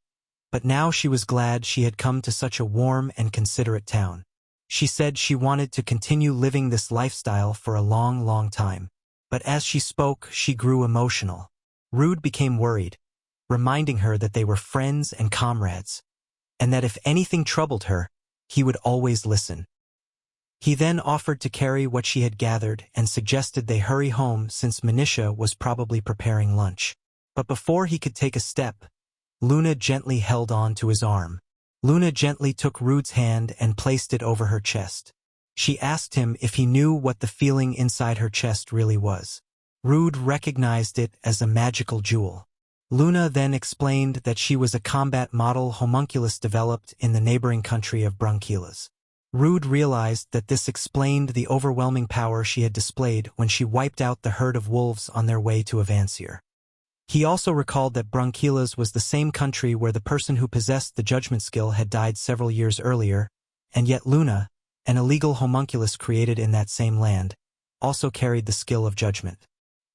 but now she was glad she had come to such a warm and considerate town. She said she wanted to continue living this lifestyle for a long, long time. But as she spoke, she grew emotional. Rude became worried, reminding her that they were friends and comrades, and that if anything troubled her, he would always listen. He then offered to carry what she had gathered and suggested they hurry home since Manisha was probably preparing lunch. But before he could take a step, Luna gently held on to his arm. Luna gently took Rude's hand and placed it over her chest. She asked him if he knew what the feeling inside her chest really was. Rude recognized it as a magical jewel. Luna then explained that she was a combat model homunculus developed in the neighboring country of Brunchilas. Rude realized that this explained the overwhelming power she had displayed when she wiped out the herd of wolves on their way to Avansir. He also recalled that Brunchilas was the same country where the person who possessed the judgment skill had died several years earlier, and yet Luna, an illegal homunculus created in that same land, also carried the skill of judgment.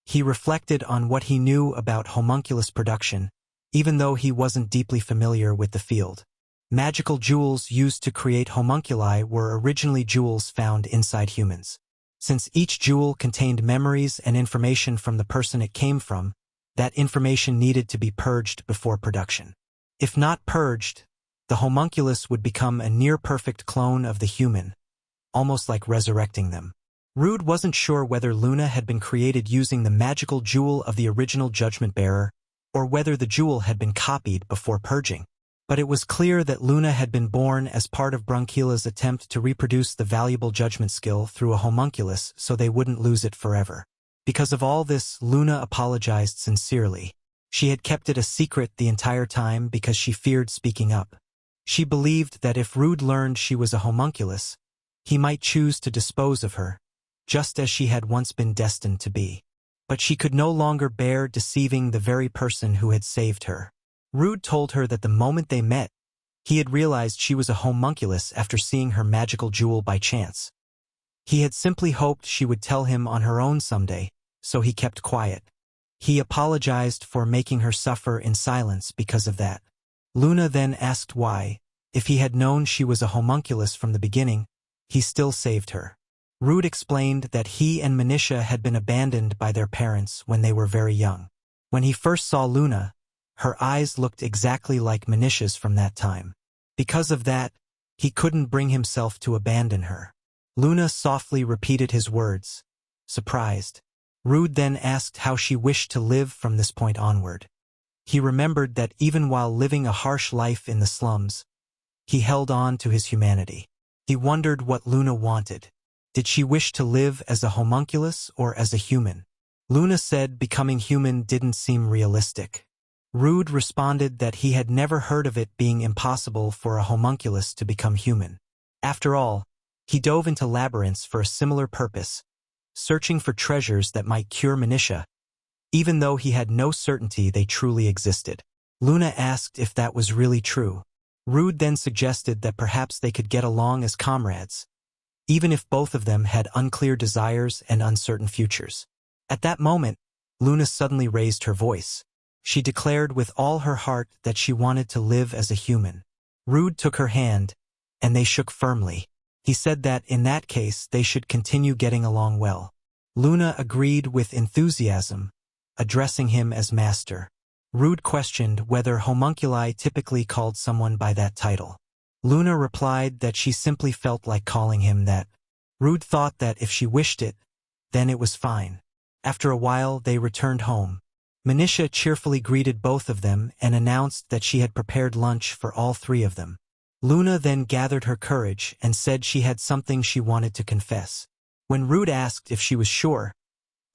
He reflected on what he knew about homunculus production, even though he wasn't deeply familiar with the field. Magical jewels used to create homunculi were originally jewels found inside humans. Since each jewel contained memories and information from the person it came from, that information needed to be purged before production. If not purged, the homunculus would become a near-perfect clone of the human, almost like resurrecting them. Rude wasn't sure whether Luna had been created using the magical jewel of the original judgment bearer, or whether the jewel had been copied before purging. But it was clear that Luna had been born as part of Brunchila's attempt to reproduce the valuable judgment skill through a homunculus so they wouldn't lose it forever. Because of all this, Luna apologized sincerely. She had kept it a secret the entire time because she feared speaking up. She believed that if Rude learned she was a homunculus, he might choose to dispose of her, just as she had once been destined to be. But she could no longer bear deceiving the very person who had saved her. Rude told her that the moment they met, he had realized she was a homunculus after seeing her magical jewel by chance. He had simply hoped she would tell him on her own someday, so he kept quiet. He apologized for making her suffer in silence because of that. Luna then asked why, if he had known she was a homunculus from the beginning, he still saved her. Rude explained that he and Manisha had been abandoned by their parents when they were very young. When he first saw Luna, her eyes looked exactly like Manisha's from that time. Because of that, he couldn't bring himself to abandon her. Luna softly repeated his words, surprised. Rude then asked how she wished to live from this point onward. He remembered that even while living a harsh life in the slums, he held on to his humanity. He wondered what Luna wanted. Did she wish to live as a homunculus or as a human? Luna said becoming human didn't seem realistic. Rude responded that he had never heard of it being impossible for a homunculus to become human. After all, he dove into labyrinths for a similar purpose, searching for treasures that might cure Manisha, even though he had no certainty they truly existed. Luna asked if that was really true. Rude then suggested that perhaps they could get along as comrades, even if both of them had unclear desires and uncertain futures. At that moment, Luna suddenly raised her voice. She declared with all her heart that she wanted to live as a human. Rude took her hand, and they shook firmly. He said that, in that case, they should continue getting along well. Luna agreed with enthusiasm, addressing him as master. Rude questioned whether homunculi typically called someone by that title. Luna replied that she simply felt like calling him that. Rude thought that if she wished it, then it was fine. After a while they returned home. Manisha cheerfully greeted both of them and announced that she had prepared lunch for all three of them. Luna then gathered her courage and said she had something she wanted to confess. When Rude asked if she was sure,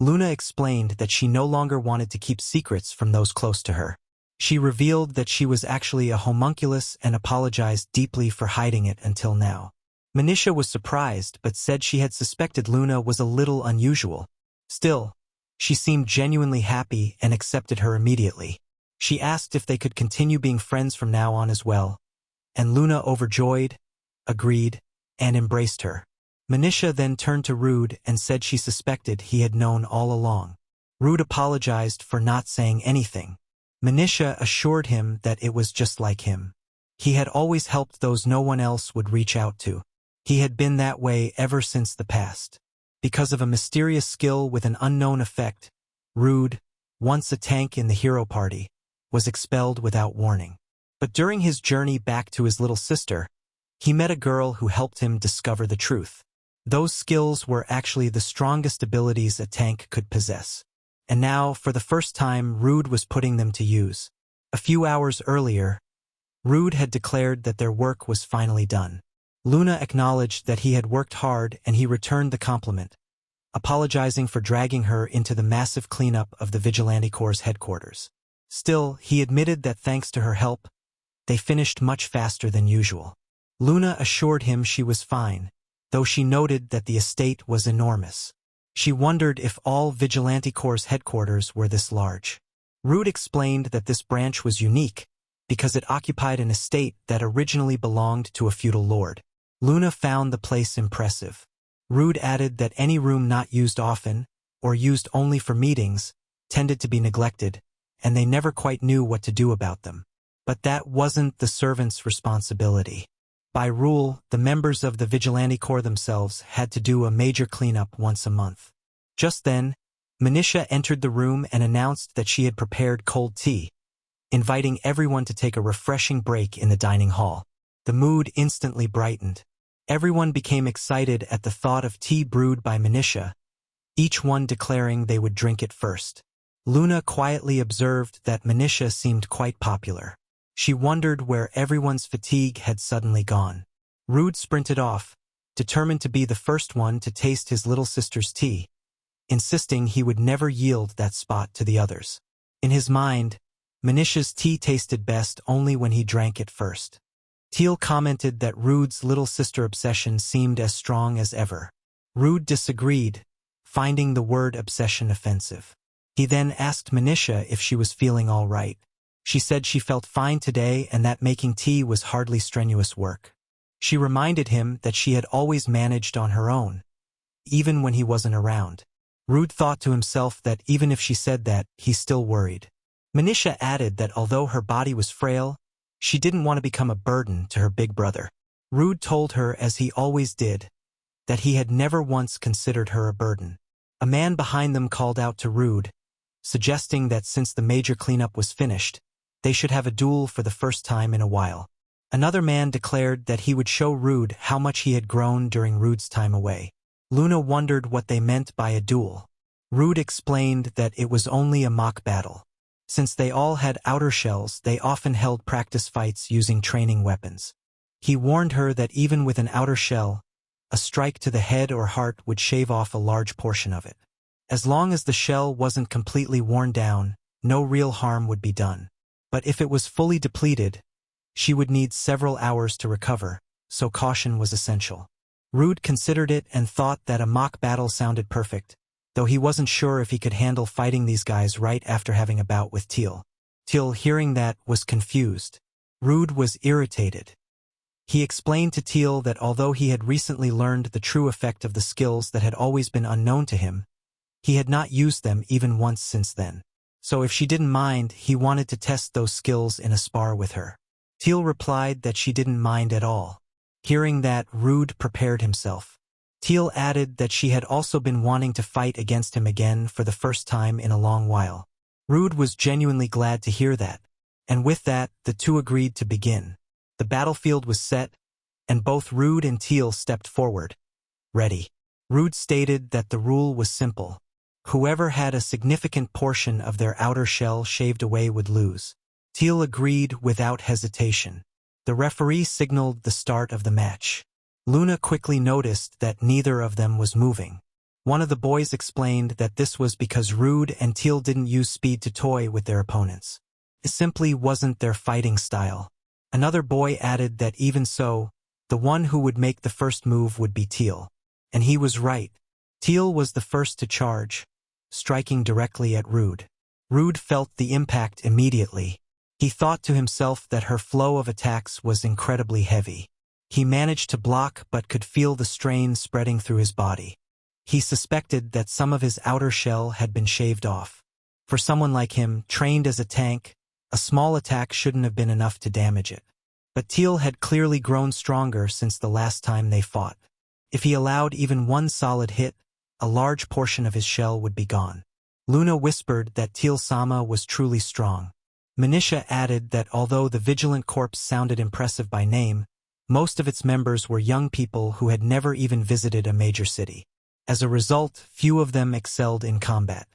Luna explained that she no longer wanted to keep secrets from those close to her. She revealed that she was actually a homunculus and apologized deeply for hiding it until now. Manisha was surprised but said she had suspected Luna was a little unusual. Still, she seemed genuinely happy and accepted her immediately. She asked if they could continue being friends from now on as well, and Luna, overjoyed, agreed, and embraced her. Manisha then turned to Rude and said she suspected he had known all along. Rude apologized for not saying anything. Manisha assured him that it was just like him. He had always helped those no one else would reach out to. He had been that way ever since the past. Because of a mysterious skill with an unknown effect, Rude, once a tank in the hero party, was expelled without warning. But during his journey back to his little sister, he met a girl who helped him discover the truth. Those skills were actually the strongest abilities a tank could possess. And now, for the first time, Rude was putting them to use. A few hours earlier, Rude had declared that their work was finally done. Luna acknowledged that he had worked hard and he returned the compliment, apologizing for dragging her into the massive cleanup of the Vigilante Corps' headquarters. Still, he admitted that thanks to her help, they finished much faster than usual. Luna assured him she was fine, though she noted that the estate was enormous. She wondered if all Vigilante Corps' headquarters were this large. Rude explained that this branch was unique because it occupied an estate that originally belonged to a feudal lord. Luna found the place impressive. Rude added that any room not used often, or used only for meetings, tended to be neglected, and they never quite knew what to do about them. But that wasn't the servants' responsibility. By rule, the members of the Vigilante Corps themselves had to do a major cleanup once a month. Just then, Manisha entered the room and announced that she had prepared cold tea, inviting everyone to take a refreshing break in the dining hall. The mood instantly brightened. Everyone became excited at the thought of tea brewed by Manisha, each one declaring they would drink it first. Luna quietly observed that Manisha seemed quite popular. She wondered where everyone's fatigue had suddenly gone. Rude sprinted off, determined to be the first one to taste his little sister's tea, insisting he would never yield that spot to the others. In his mind, Manisha's tea tasted best only when he drank it first. Teal commented that Rude's little sister obsession seemed as strong as ever. Rude disagreed, finding the word obsession offensive. He then asked Manisha if she was feeling all right. She said she felt fine today and that making tea was hardly strenuous work. She reminded him that she had always managed on her own, even when he wasn't around. Rude thought to himself that even if she said that, he still worried. Manisha added that although her body was frail, she didn't want to become a burden to her big brother. Rude told her, as he always did, that he had never once considered her a burden. A man behind them called out to Rude, suggesting that since the major cleanup was finished, they should have a duel for the first time in a while. Another man declared that he would show Rude how much he had grown during Rude's time away. Luna wondered what they meant by a duel. Rude explained that it was only a mock battle. Since they all had outer shells, they often held practice fights using training weapons. He warned her that even with an outer shell, a strike to the head or heart would shave off a large portion of it. As long as the shell wasn't completely worn down, no real harm would be done. But if it was fully depleted, she would need several hours to recover, so caution was essential. Rude considered it and thought that a mock battle sounded perfect, though he wasn't sure if he could handle fighting these guys right after having a bout with Teal. Teal, hearing that, was confused. Rude was irritated. He explained to Teal that although he had recently learned the true effect of the skills that had always been unknown to him, he had not used them even once since then. So if she didn't mind, he wanted to test those skills in a spar with her. Teal replied that she didn't mind at all. Hearing that, Rude prepared himself. Teal added that she had also been wanting to fight against him again for the first time in a long while. Rude was genuinely glad to hear that, and with that, the two agreed to begin. The battlefield was set, and both Rude and Teal stepped forward. Ready. Rude stated that the rule was simple. Whoever had a significant portion of their outer shell shaved away would lose. Teal agreed without hesitation. The referee signaled the start of the match. Luna quickly noticed that neither of them was moving. One of the boys explained that this was because Rude and Teal didn't use speed to toy with their opponents. It simply wasn't their fighting style. Another boy added that even so, the one who would make the first move would be Teal. And he was right. Teal was the first to charge, striking directly at Rude. Rude felt the impact immediately. He thought to himself that her flow of attacks was incredibly heavy. He managed to block but could feel the strain spreading through his body. He suspected that some of his outer shell had been shaved off. For someone like him, trained as a tank, a small attack shouldn't have been enough to damage it. But Teal had clearly grown stronger since the last time they fought. If he allowed even one solid hit, a large portion of his shell would be gone. Luna whispered that Teal-sama was truly strong. Manisha added that although the Vigilant Corps sounded impressive by name, most of its members were young people who had never even visited a major city. As a result, few of them excelled in combat.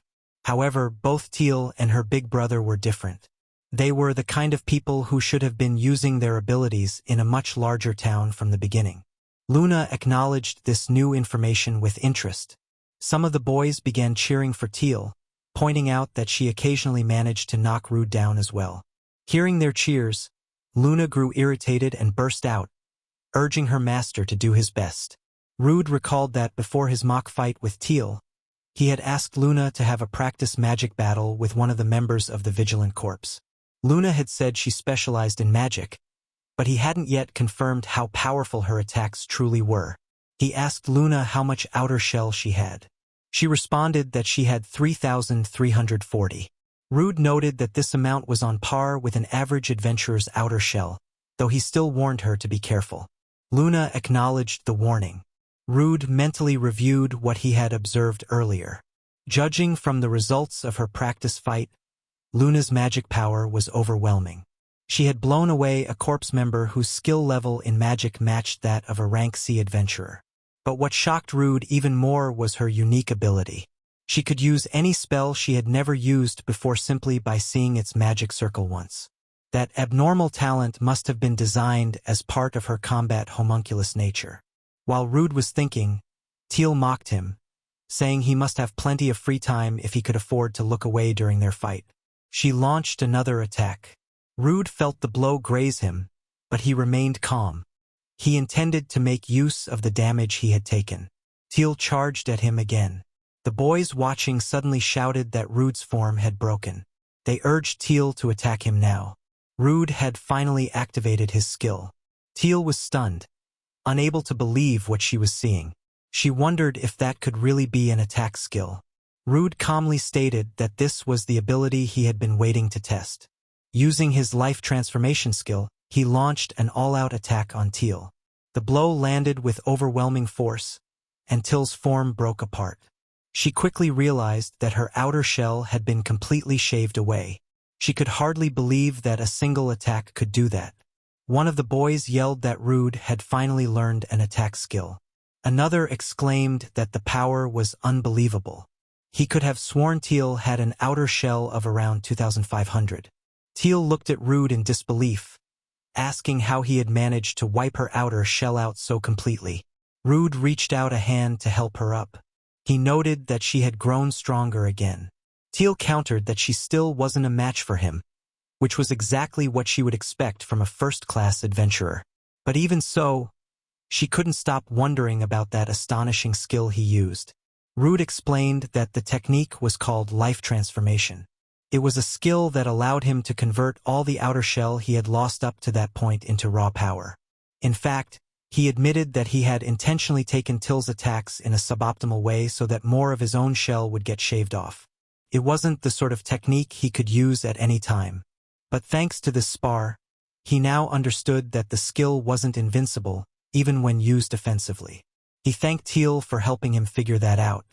However, both Teal and her big brother were different. They were the kind of people who should have been using their abilities in a much larger town from the beginning. Luna acknowledged this new information with interest. Some of the boys began cheering for Teal, pointing out that she occasionally managed to knock Rude down as well. Hearing their cheers, Luna grew irritated and burst out, urging her master to do his best. Rude recalled that before his mock fight with Teal, he had asked Luna to have a practice magic battle with one of the members of the Vigilant Corps. Luna had said she specialized in magic, but he hadn't yet confirmed how powerful her attacks truly were. He asked Luna how much outer shell she had. She responded that she had 3,340. Rude noted that this amount was on par with an average adventurer's outer shell, though he still warned her to be careful. Luna acknowledged the warning. Rude mentally reviewed what he had observed earlier. Judging from the results of her practice fight, Luna's magic power was overwhelming. She had blown away a corps member whose skill level in magic matched that of a rank C adventurer. But what shocked Rude even more was her unique ability. She could use any spell she had never used before simply by seeing its magic circle once. That abnormal talent must have been designed as part of her combat homunculus nature. While Rude was thinking, Teal mocked him, saying he must have plenty of free time if he could afford to look away during their fight. She launched another attack. Rude felt the blow graze him, but he remained calm. He intended to make use of the damage he had taken. Teal charged at him again. The boys watching suddenly shouted that Rude's form had broken. They urged Teal to attack him now. Rude had finally activated his skill. Teal was stunned, unable to believe what she was seeing. She wondered if that could really be an attack skill. Rude calmly stated that this was the ability he had been waiting to test. Using his life transformation skill, he launched an all-out attack on Teal. The blow landed with overwhelming force, and Teal's form broke apart. She quickly realized that her outer shell had been completely shaved away. She could hardly believe that a single attack could do that. One of the boys yelled that Rude had finally learned an attack skill. Another exclaimed that the power was unbelievable. He could have sworn Teal had an outer shell of around 2,500. Teal looked at Rude in disbelief, asking how he had managed to wipe her outer shell out so completely. Rude reached out a hand to help her up. He noted that she had grown stronger again. Teal countered that she still wasn't a match for him, which was exactly what she would expect from a first-class adventurer. But even so, she couldn't stop wondering about that astonishing skill he used. Rude explained that the technique was called life transformation. It was a skill that allowed him to convert all the outer shell he had lost up to that point into raw power. In fact, he admitted that he had intentionally taken Teal's attacks in a suboptimal way so that more of his own shell would get shaved off. It wasn't the sort of technique he could use at any time. But thanks to this spar, he now understood that the skill wasn't invincible, even when used offensively. He thanked Teal for helping him figure that out.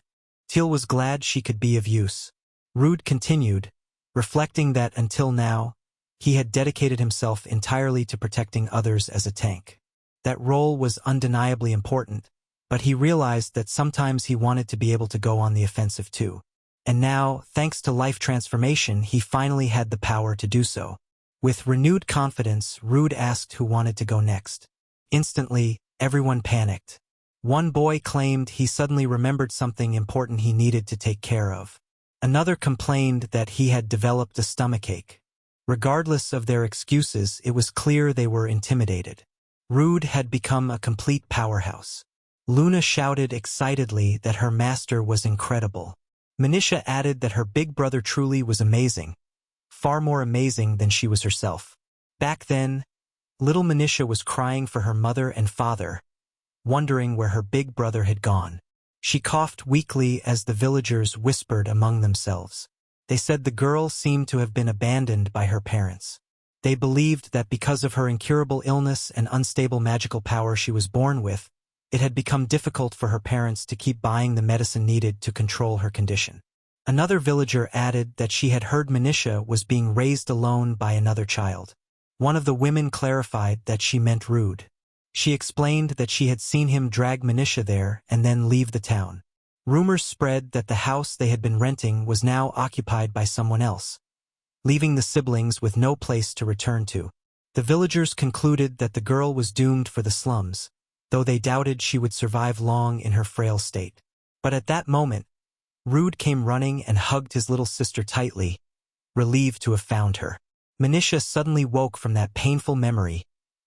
Teal was glad she could be of use. Rude continued, reflecting that until now, he had dedicated himself entirely to protecting others as a tank. That role was undeniably important, but he realized that sometimes he wanted to be able to go on the offensive too. And now, thanks to life transformation, he finally had the power to do so. With renewed confidence, Rude asked who wanted to go next. Instantly, everyone panicked. One boy claimed he suddenly remembered something important he needed to take care of. Another complained that he had developed a stomachache. Regardless of their excuses, it was clear they were intimidated. Rude had become a complete powerhouse. Luna shouted excitedly that her master was incredible. Manisha added that her big brother truly was amazing, far more amazing than she was herself. Back then, little Manisha was crying for her mother and father, wondering where her big brother had gone. She coughed weakly as the villagers whispered among themselves. They said the girl seemed to have been abandoned by her parents. They believed that because of her incurable illness and unstable magical power she was born with, it had become difficult for her parents to keep buying the medicine needed to control her condition. Another villager added that she had heard Manisha was being raised alone by another child. One of the women clarified that she meant Rude. She explained that she had seen him drag Manisha there and then leave the town. Rumors spread that the house they had been renting was now occupied by someone else, leaving the siblings with no place to return to. The villagers concluded that the girl was doomed for the slums, though they doubted she would survive long in her frail state. But at that moment, Rude came running and hugged his little sister tightly, relieved to have found her. Manisha suddenly woke from that painful memory,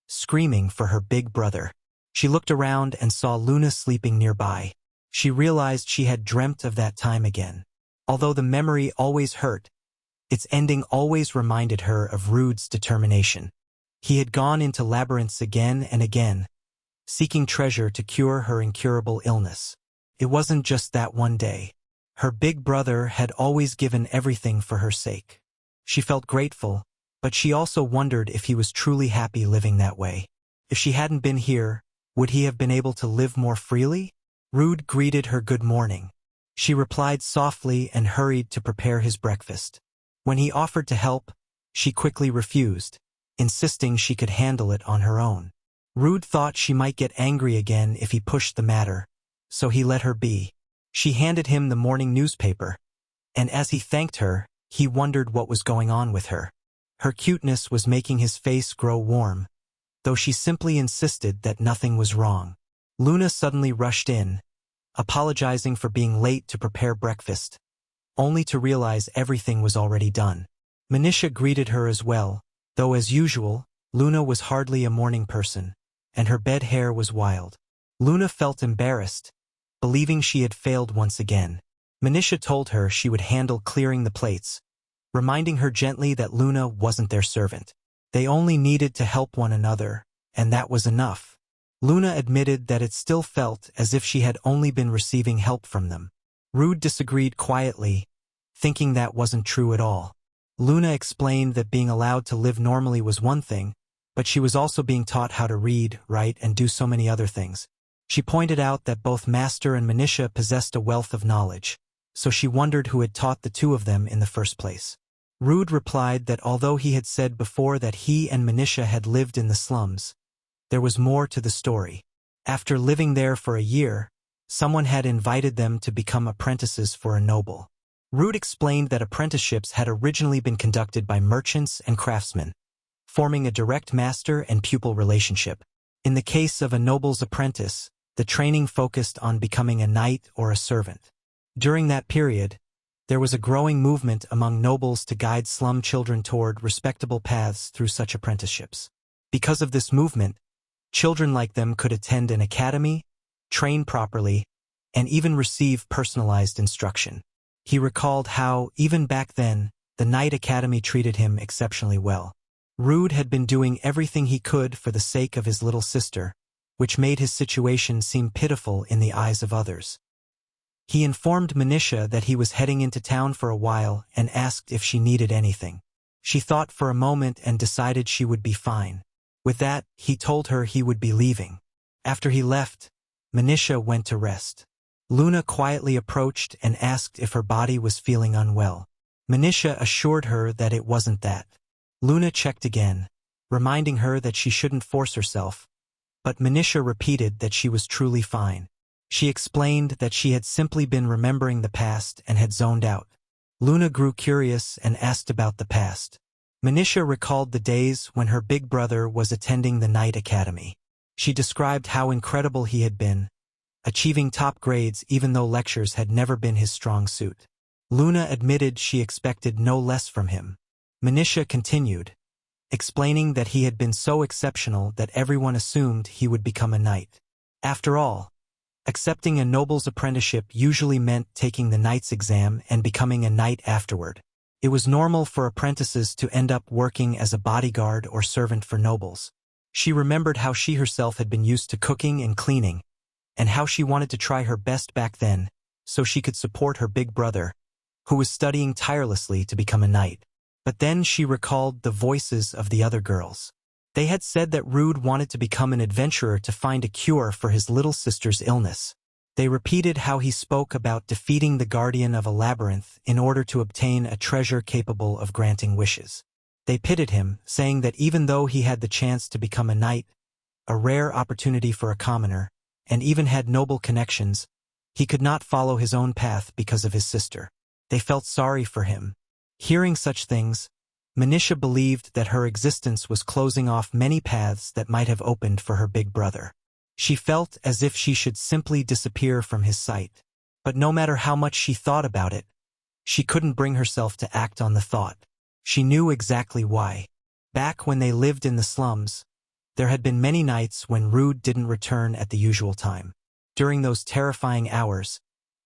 screaming for her big brother. She looked around and saw Luna sleeping nearby. She realized she had dreamt of that time again. Although the memory always hurt, its ending always reminded her of Rude's determination. He had gone into labyrinths again and again, seeking treasure to cure her incurable illness. It wasn't just that one day. Her big brother had always given everything for her sake. She felt grateful, but she also wondered if he was truly happy living that way. If she hadn't been here, would he have been able to live more freely? Rude greeted her good morning. She replied softly and hurried to prepare his breakfast. When he offered to help, she quickly refused, insisting she could handle it on her own. Rude thought she might get angry again if he pushed the matter, so he let her be. She handed him the morning newspaper, and as he thanked her, he wondered what was going on with her. Her cuteness was making his face grow warm, though she simply insisted that nothing was wrong. Luna suddenly rushed in, apologizing for being late to prepare breakfast, only to realize everything was already done. Manisha greeted her as well, though as usual, Luna was hardly a morning person, and her bed hair was wild. Luna felt embarrassed, believing she had failed once again. Manisha told her she would handle clearing the plates, reminding her gently that Luna wasn't their servant. They only needed to help one another, and that was enough. Luna admitted that it still felt as if she had only been receiving help from them. Rude disagreed quietly, thinking that wasn't true at all. Luna explained that being allowed to live normally was one thing, but she was also being taught how to read, write, and do so many other things. She pointed out that both Master and Manisha possessed a wealth of knowledge, so she wondered who had taught the two of them in the first place. Rude replied that although he had said before that he and Manisha had lived in the slums, there was more to the story. After living there for a year, someone had invited them to become apprentices for a noble. Rude explained that apprenticeships had originally been conducted by merchants and craftsmen, forming a direct master and pupil relationship. In the case of a noble's apprentice, the training focused on becoming a knight or a servant. During that period, there was a growing movement among nobles to guide slum children toward respectable paths through such apprenticeships. Because of this movement, children like them could attend an academy, train properly, and even receive personalized instruction. He recalled how, even back then, the Knight Academy treated him exceptionally well. Rude had been doing everything he could for the sake of his little sister, which made his situation seem pitiful in the eyes of others. He informed Manisha that he was heading into town for a while and asked if she needed anything. She thought for a moment and decided she would be fine. With that, he told her he would be leaving. After he left, Manisha went to rest. Luna quietly approached and asked if her body was feeling unwell. Manisha assured her that it wasn't that. Luna checked again, reminding her that she shouldn't force herself, but Manisha repeated that she was truly fine. She explained that she had simply been remembering the past and had zoned out. Luna grew curious and asked about the past. Manisha recalled the days when her big brother was attending the night academy. She described how incredible he had been, achieving top grades even though lectures had never been his strong suit. Luna admitted she expected no less from him. Manisha continued, explaining that he had been so exceptional that everyone assumed he would become a knight. After all, accepting a noble's apprenticeship usually meant taking the knight's exam and becoming a knight afterward. It was normal for apprentices to end up working as a bodyguard or servant for nobles. She remembered how she herself had been used to cooking and cleaning, and how she wanted to try her best back then so she could support her big brother, who was studying tirelessly to become a knight. But then she recalled the voices of the other girls. They had said that Rude wanted to become an adventurer to find a cure for his little sister's illness. They repeated how he spoke about defeating the guardian of a labyrinth in order to obtain a treasure capable of granting wishes. They pitied him, saying that even though he had the chance to become a knight, a rare opportunity for a commoner, and even had noble connections, he could not follow his own path because of his sister. They felt sorry for him. Hearing such things, Manisha believed that her existence was closing off many paths that might have opened for her big brother. She felt as if she should simply disappear from his sight. But no matter how much she thought about it, she couldn't bring herself to act on the thought. She knew exactly why. Back when they lived in the slums, there had been many nights when Rude didn't return at the usual time. During those terrifying hours,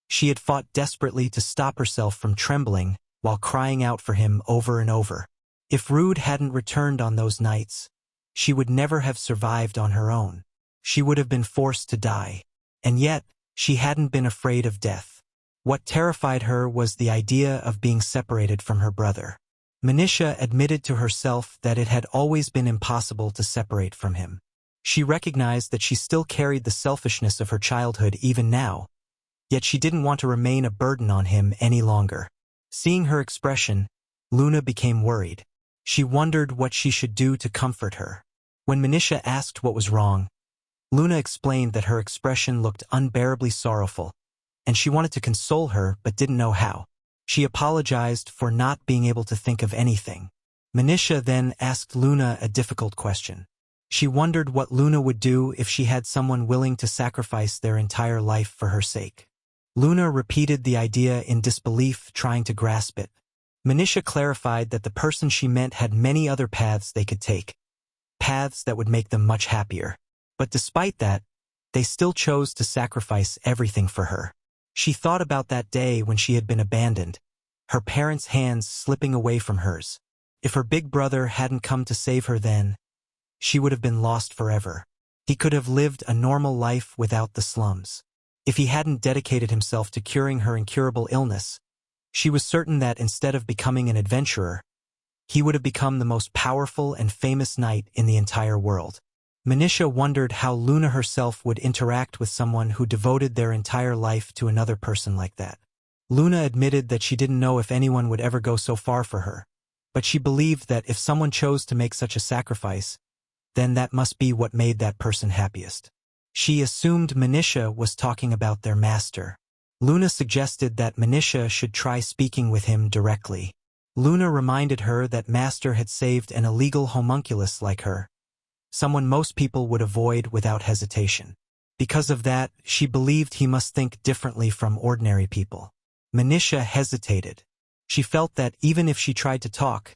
she had fought desperately to stop herself from trembling while crying out for him over and over. If Rude hadn't returned on those nights, she would never have survived on her own. She would have been forced to die. And yet, she hadn't been afraid of death. What terrified her was the idea of being separated from her brother. Manisha admitted to herself that it had always been impossible to separate from him. She recognized that she still carried the selfishness of her childhood even now, yet she didn't want to remain a burden on him any longer. Seeing her expression, Luna became worried. She wondered what she should do to comfort her. When Manisha asked what was wrong, Luna explained that her expression looked unbearably sorrowful, and she wanted to console her but didn't know how. She apologized for not being able to think of anything. Manisha then asked Luna a difficult question. She wondered what Luna would do if she had someone willing to sacrifice their entire life for her sake. Luna repeated the idea in disbelief, trying to grasp it. Manisha clarified that the person she meant had many other paths they could take, paths that would make them much happier. But despite that, they still chose to sacrifice everything for her. She thought about that day when she had been abandoned, her parents' hands slipping away from hers. If her big brother hadn't come to save her then, she would have been lost forever. He could have lived a normal life without the slums. If he hadn't dedicated himself to curing her incurable illness, she was certain that instead of becoming an adventurer, he would have become the most powerful and famous knight in the entire world. Manisha wondered how Luna herself would interact with someone who devoted their entire life to another person like that. Luna admitted that she didn't know if anyone would ever go so far for her, but she believed that if someone chose to make such a sacrifice, then that must be what made that person happiest. She assumed Manisha was talking about their master. Luna suggested that Manisha should try speaking with him directly. Luna reminded her that Master had saved an illegal homunculus like her, someone most people would avoid without hesitation. Because of that, she believed he must think differently from ordinary people. Manisha hesitated. She felt that even if she tried to talk,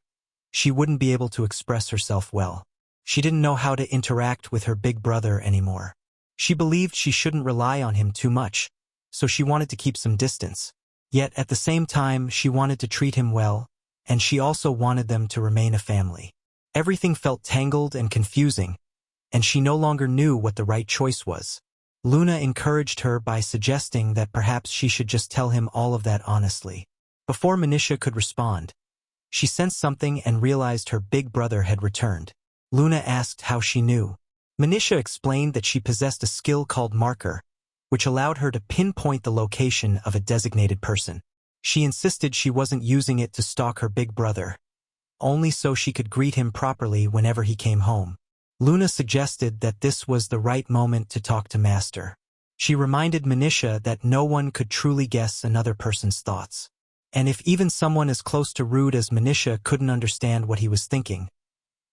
she wouldn't be able to express herself well. She didn't know how to interact with her big brother anymore. She believed she shouldn't rely on him too much, so she wanted to keep some distance. Yet at the same time, she wanted to treat him well, and she also wanted them to remain a family. Everything felt tangled and confusing, and she no longer knew what the right choice was. Luna encouraged her by suggesting that perhaps she should just tell him all of that honestly. Before Manisha could respond, she sensed something and realized her big brother had returned. Luna asked how she knew. Manisha explained that she possessed a skill called marker, which allowed her to pinpoint the location of a designated person. She insisted she wasn't using it to stalk her big brother, only so she could greet him properly whenever he came home. Luna suggested that this was the right moment to talk to Master. She reminded Manisha that no one could truly guess another person's thoughts. And if even someone as close to rude as Manisha couldn't understand what he was thinking,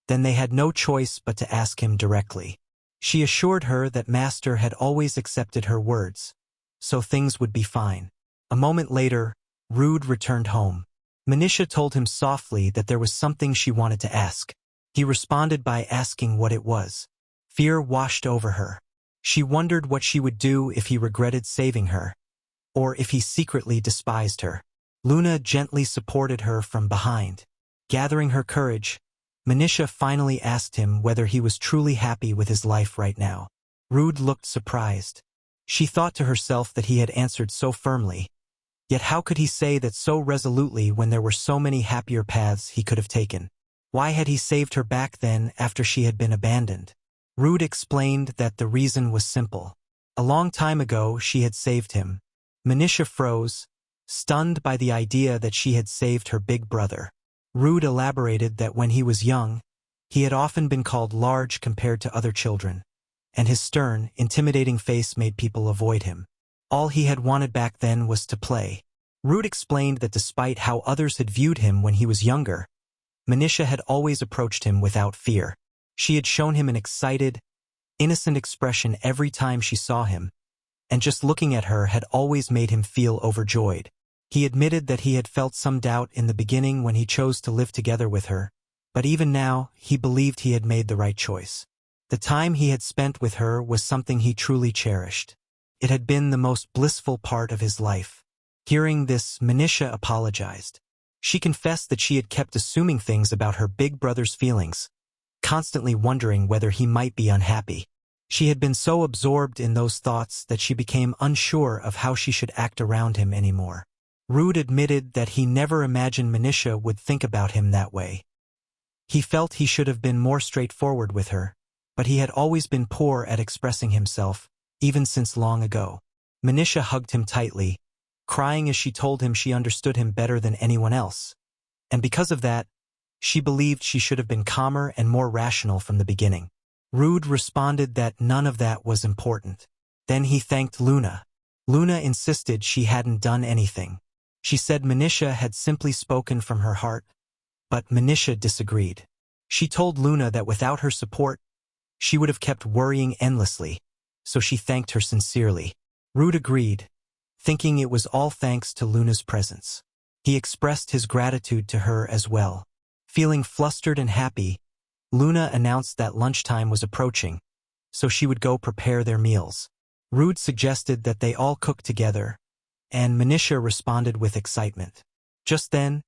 then they had no choice but to ask him directly. She assured her that Master had always accepted her words, so things would be fine. A moment later, Rude returned home. Manisha told him softly that there was something she wanted to ask. He responded by asking what it was. Fear washed over her. She wondered what she would do if he regretted saving her, or if he secretly despised her. Luna gently supported her from behind. Gathering her courage, Manisha finally asked him whether he was truly happy with his life right now. Rude looked surprised. She thought to herself that he had answered so firmly. Yet how could he say that so resolutely when there were so many happier paths he could have taken? Why had he saved her back then after she had been abandoned? Rude explained that the reason was simple. A long time ago she had saved him. Manisha froze, stunned by the idea that she had saved her big brother. Rude elaborated that when he was young, he had often been called large compared to other children, and his stern, intimidating face made people avoid him. All he had wanted back then was to play. Rude explained that despite how others had viewed him when he was younger, Manisha had always approached him without fear. She had shown him an excited, innocent expression every time she saw him, and just looking at her had always made him feel overjoyed. He admitted that he had felt some doubt in the beginning when he chose to live together with her, but even now he believed he had made the right choice. The time he had spent with her was something he truly cherished. It had been the most blissful part of his life. Hearing this, Manisha apologized. She confessed that she had kept assuming things about her big brother's feelings, constantly wondering whether he might be unhappy. She had been so absorbed in those thoughts that she became unsure of how she should act around him anymore. Rude admitted that he never imagined Manisha would think about him that way. He felt he should have been more straightforward with her, but he had always been poor at expressing himself, even since long ago. Manisha hugged him tightly, crying as she told him she understood him better than anyone else. And because of that, she believed she should have been calmer and more rational from the beginning. Rude responded that none of that was important. Then he thanked Luna. Luna insisted she hadn't done anything. She said Manisha had simply spoken from her heart, but Manisha disagreed. She told Luna that without her support, she would have kept worrying endlessly, so she thanked her sincerely. Rude agreed, thinking it was all thanks to Luna's presence. He expressed his gratitude to her as well. Feeling flustered and happy, Luna announced that lunchtime was approaching, so she would go prepare their meals. Rude suggested that they all cook together, and Manisha responded with excitement. Just then,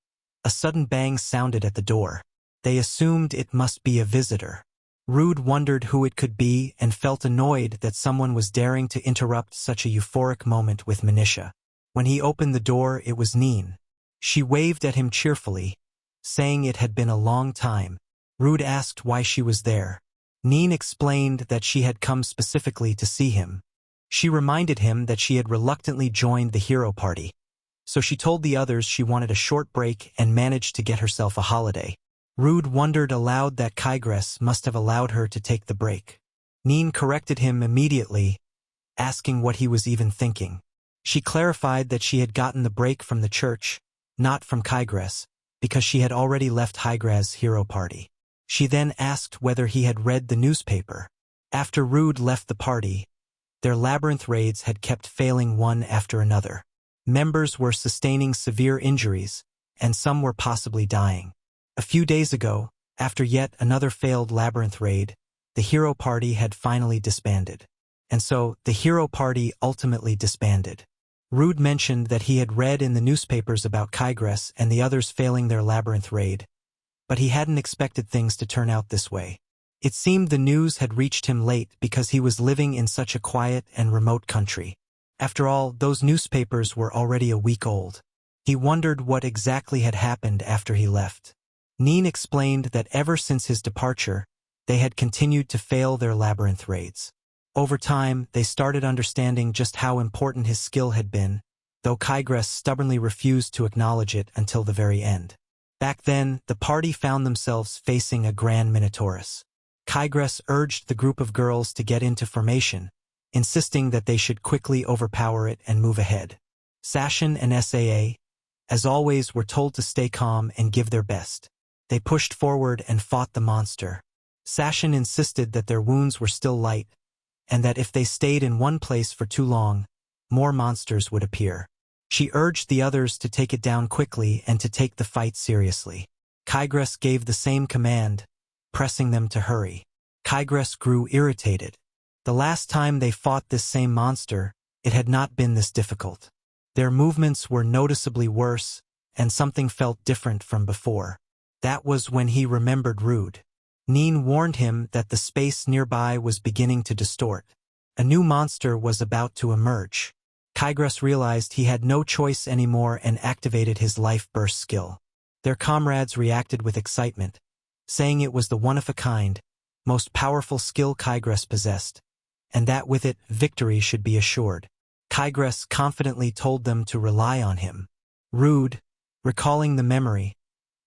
a sudden bang sounded at the door. They assumed it must be a visitor. Rude wondered who it could be and felt annoyed that someone was daring to interrupt such a euphoric moment with Manisha. When he opened the door, it was Neen. She waved at him cheerfully, saying it had been a long time. Rude asked why she was there. Neen explained that she had come specifically to see him. She reminded him that she had reluctantly joined the hero party, so she told the others she wanted a short break and managed to get herself a holiday. Rude wondered aloud that Kaigress must have allowed her to take the break. Neen corrected him immediately, asking what he was even thinking. She clarified that she had gotten the break from the church, not from Kaigress, because she had already left Higra's hero party. She then asked whether he had read the newspaper. After Rude left the party, their labyrinth raids had kept failing one after another. Members were sustaining severe injuries, and some were possibly dying. A few days ago, after yet another failed labyrinth raid, the hero party had finally disbanded. And so, the hero party ultimately disbanded. Rude mentioned that he had read in the newspapers about Kaigress and the others failing their labyrinth raid, but he hadn't expected things to turn out this way. It seemed the news had reached him late because he was living in such a quiet and remote country. After all, those newspapers were already a week old. He wondered what exactly had happened after he left. Neen explained that ever since his departure, they had continued to fail their labyrinth raids. Over time, they started understanding just how important his skill had been, though Kygres stubbornly refused to acknowledge it until the very end. Back then, the party found themselves facing a grand Minotaurus. Kygres urged the group of girls to get into formation, insisting that they should quickly overpower it and move ahead. Sashin and Saa, as always, were told to stay calm and give their best. They pushed forward and fought the monster. Sashin insisted that their wounds were still light, and that if they stayed in one place for too long, more monsters would appear. She urged the others to take it down quickly and to take the fight seriously. Kygres gave the same command, pressing them to hurry. Kygres grew irritated. The last time they fought this same monster, it had not been this difficult. Their movements were noticeably worse, and something felt different from before. That was when he remembered Rude. Neen warned him that the space nearby was beginning to distort. A new monster was about to emerge. Kygres realized he had no choice anymore and activated his life burst skill. Their comrades reacted with excitement, saying it was the one-of-a-kind, most powerful skill Kygres possessed, and that with it, victory should be assured. Kygres confidently told them to rely on him. Rude, recalling the memory,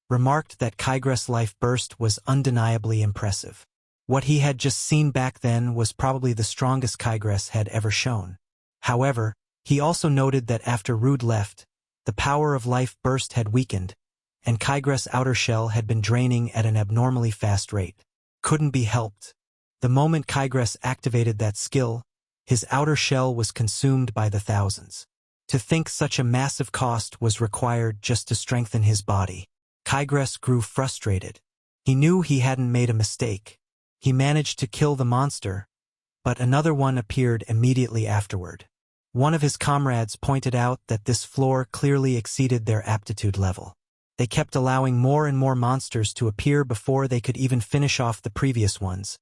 remarked that Kygres' life burst was undeniably impressive. What he had just seen back then was probably the strongest Kygres had ever shown. However, he also noted that after Rude left, the power of life burst had weakened, and Kygres' outer shell had been draining at an abnormally fast rate. Couldn't be helped. The moment Kygres activated that skill, his outer shell was consumed by the thousands. To think such a massive cost was required just to strengthen his body. Kygres grew frustrated. He knew he hadn't made a mistake. He managed to kill the monster, but another one appeared immediately afterward. One of his comrades pointed out that this floor clearly exceeded their aptitude level. They kept allowing more and more monsters to appear before they could even finish off the previous ones,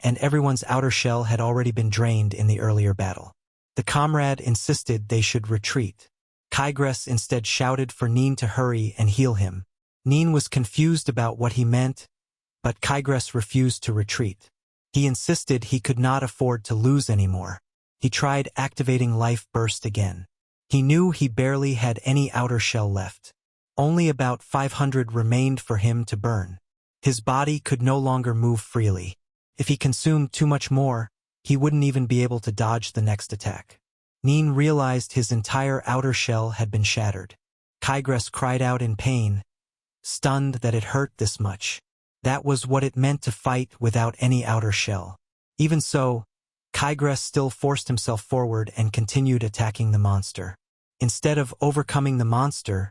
and everyone's outer shell had already been drained in the earlier battle. The comrade insisted they should retreat. Kygres instead shouted for Neen to hurry and heal him. Neen was confused about what he meant, but Kygres refused to retreat. He insisted he could not afford to lose anymore. He tried activating Life Burst again. He knew he barely had any outer shell left. Only about 500 remained for him to burn. His body could no longer move freely. If he consumed too much more, he wouldn't even be able to dodge the next attack. Neen realized his entire outer shell had been shattered. Kygres cried out in pain, stunned that it hurt this much. That was what it meant to fight without any outer shell. Even so, Kygres still forced himself forward and continued attacking the monster. Instead of overcoming the monster,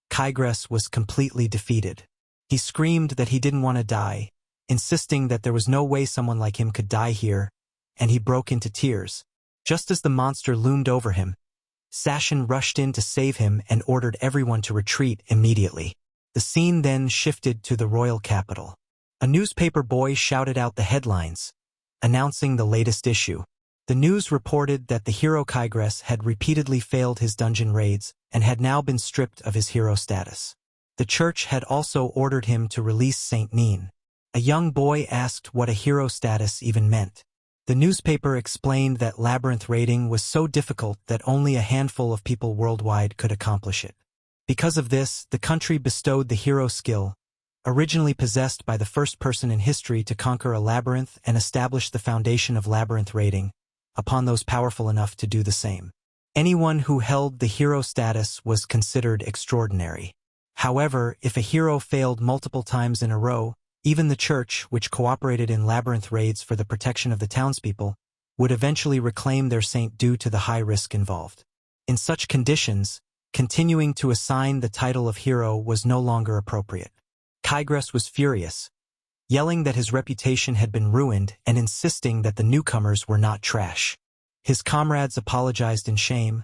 Kygres was completely defeated. He screamed that he didn't want to die, insisting that there was no way someone like him could die here, and he broke into tears. Just as the monster loomed over him, Sashin rushed in to save him and ordered everyone to retreat immediately. The scene then shifted to the royal capital. A newspaper boy shouted out the headlines, announcing the latest issue. The news reported that the hero Kygres had repeatedly failed his dungeon raids and had now been stripped of his hero status. The church had also ordered him to release Saint Neen. A young boy asked what a hero status even meant. The newspaper explained that labyrinth raiding was so difficult that only a handful of people worldwide could accomplish it. Because of this, the country bestowed the hero skill, originally possessed by the first person in history to conquer a labyrinth and establish the foundation of labyrinth raiding, upon those powerful enough to do the same. Anyone who held the hero status was considered extraordinary. However, if a hero failed multiple times in a row, even the church, which cooperated in labyrinth raids for the protection of the townspeople, would eventually reclaim their saint due to the high risk involved. In such conditions, continuing to assign the title of hero was no longer appropriate. Kygres was furious, yelling that his reputation had been ruined and insisting that the newcomers were not trash. His comrades apologized in shame,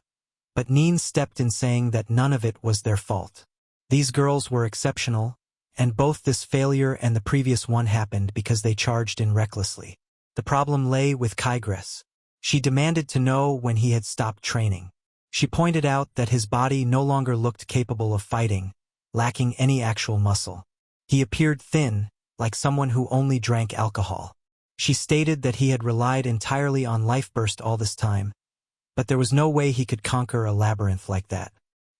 but Neen stepped in saying that none of it was their fault. These girls were exceptional, and both this failure and the previous one happened because they charged in recklessly. The problem lay with Kygres. She demanded to know when he had stopped training. She pointed out that his body no longer looked capable of fighting, lacking any actual muscle. He appeared thin, like someone who only drank alcohol. She stated that he had relied entirely on life burst all this time, but there was no way he could conquer a labyrinth like that.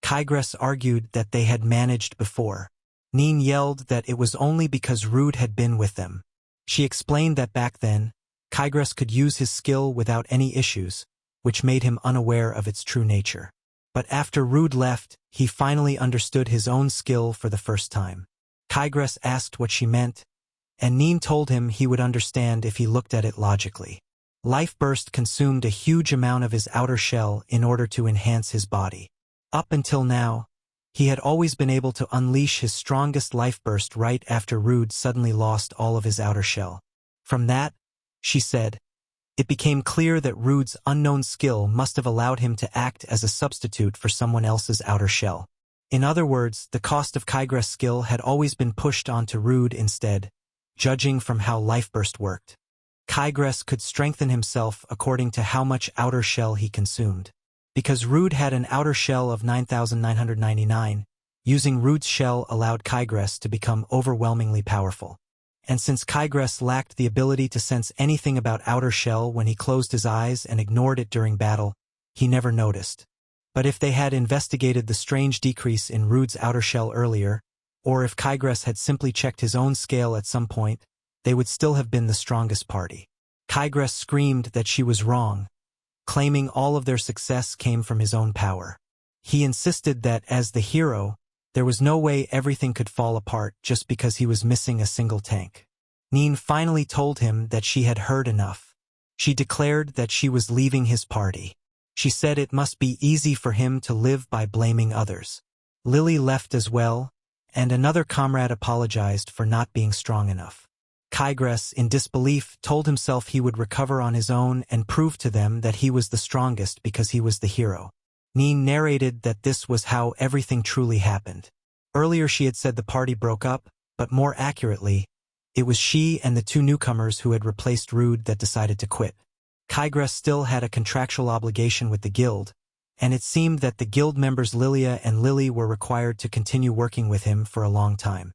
Kygress argued that they had managed before. Nin yelled that it was only because Rude had been with them. She explained that back then, Kygress could use his skill without any issues, which made him unaware of its true nature. But after Rude left, he finally understood his own skill for the first time. Kygress asked what she meant, and Nin told him he would understand if he looked at it logically. Life burst consumed a huge amount of his outer shell in order to enhance his body. Up until now, he had always been able to unleash his strongest life burst right after Rude suddenly lost all of his outer shell. From that, she said, it became clear that Rude's unknown skill must have allowed him to act as a substitute for someone else's outer shell. In other words, the cost of Kygress' skill had always been pushed onto Rude instead, judging from how life burst worked. Kygress could strengthen himself according to how much outer shell he consumed. Because Rude had an outer shell of 9,999, using Rude's shell allowed Kygress to become overwhelmingly powerful. And since Kygress lacked the ability to sense anything about outer shell when he closed his eyes and ignored it during battle, he never noticed. But if they had investigated the strange decrease in Rude's outer shell earlier, or if Kygress had simply checked his own scale at some point, they would still have been the strongest party. Kygress screamed that she was wrong, claiming all of their success came from his own power. He insisted that, as the hero, there was no way everything could fall apart just because he was missing a single tank. Nin finally told him that she had heard enough. She declared that she was leaving his party. She said it must be easy for him to live by blaming others. Lily left as well, and another comrade apologized for not being strong enough. Kygress, in disbelief, told himself he would recover on his own and prove to them that he was the strongest because he was the hero. Nin narrated that this was how everything truly happened. Earlier she had said the party broke up, but more accurately, it was she and the two newcomers who had replaced Rude that decided to quit. Kygress still had a contractual obligation with the guild, and it seemed that the guild members Lilia and Lily were required to continue working with him for a long time.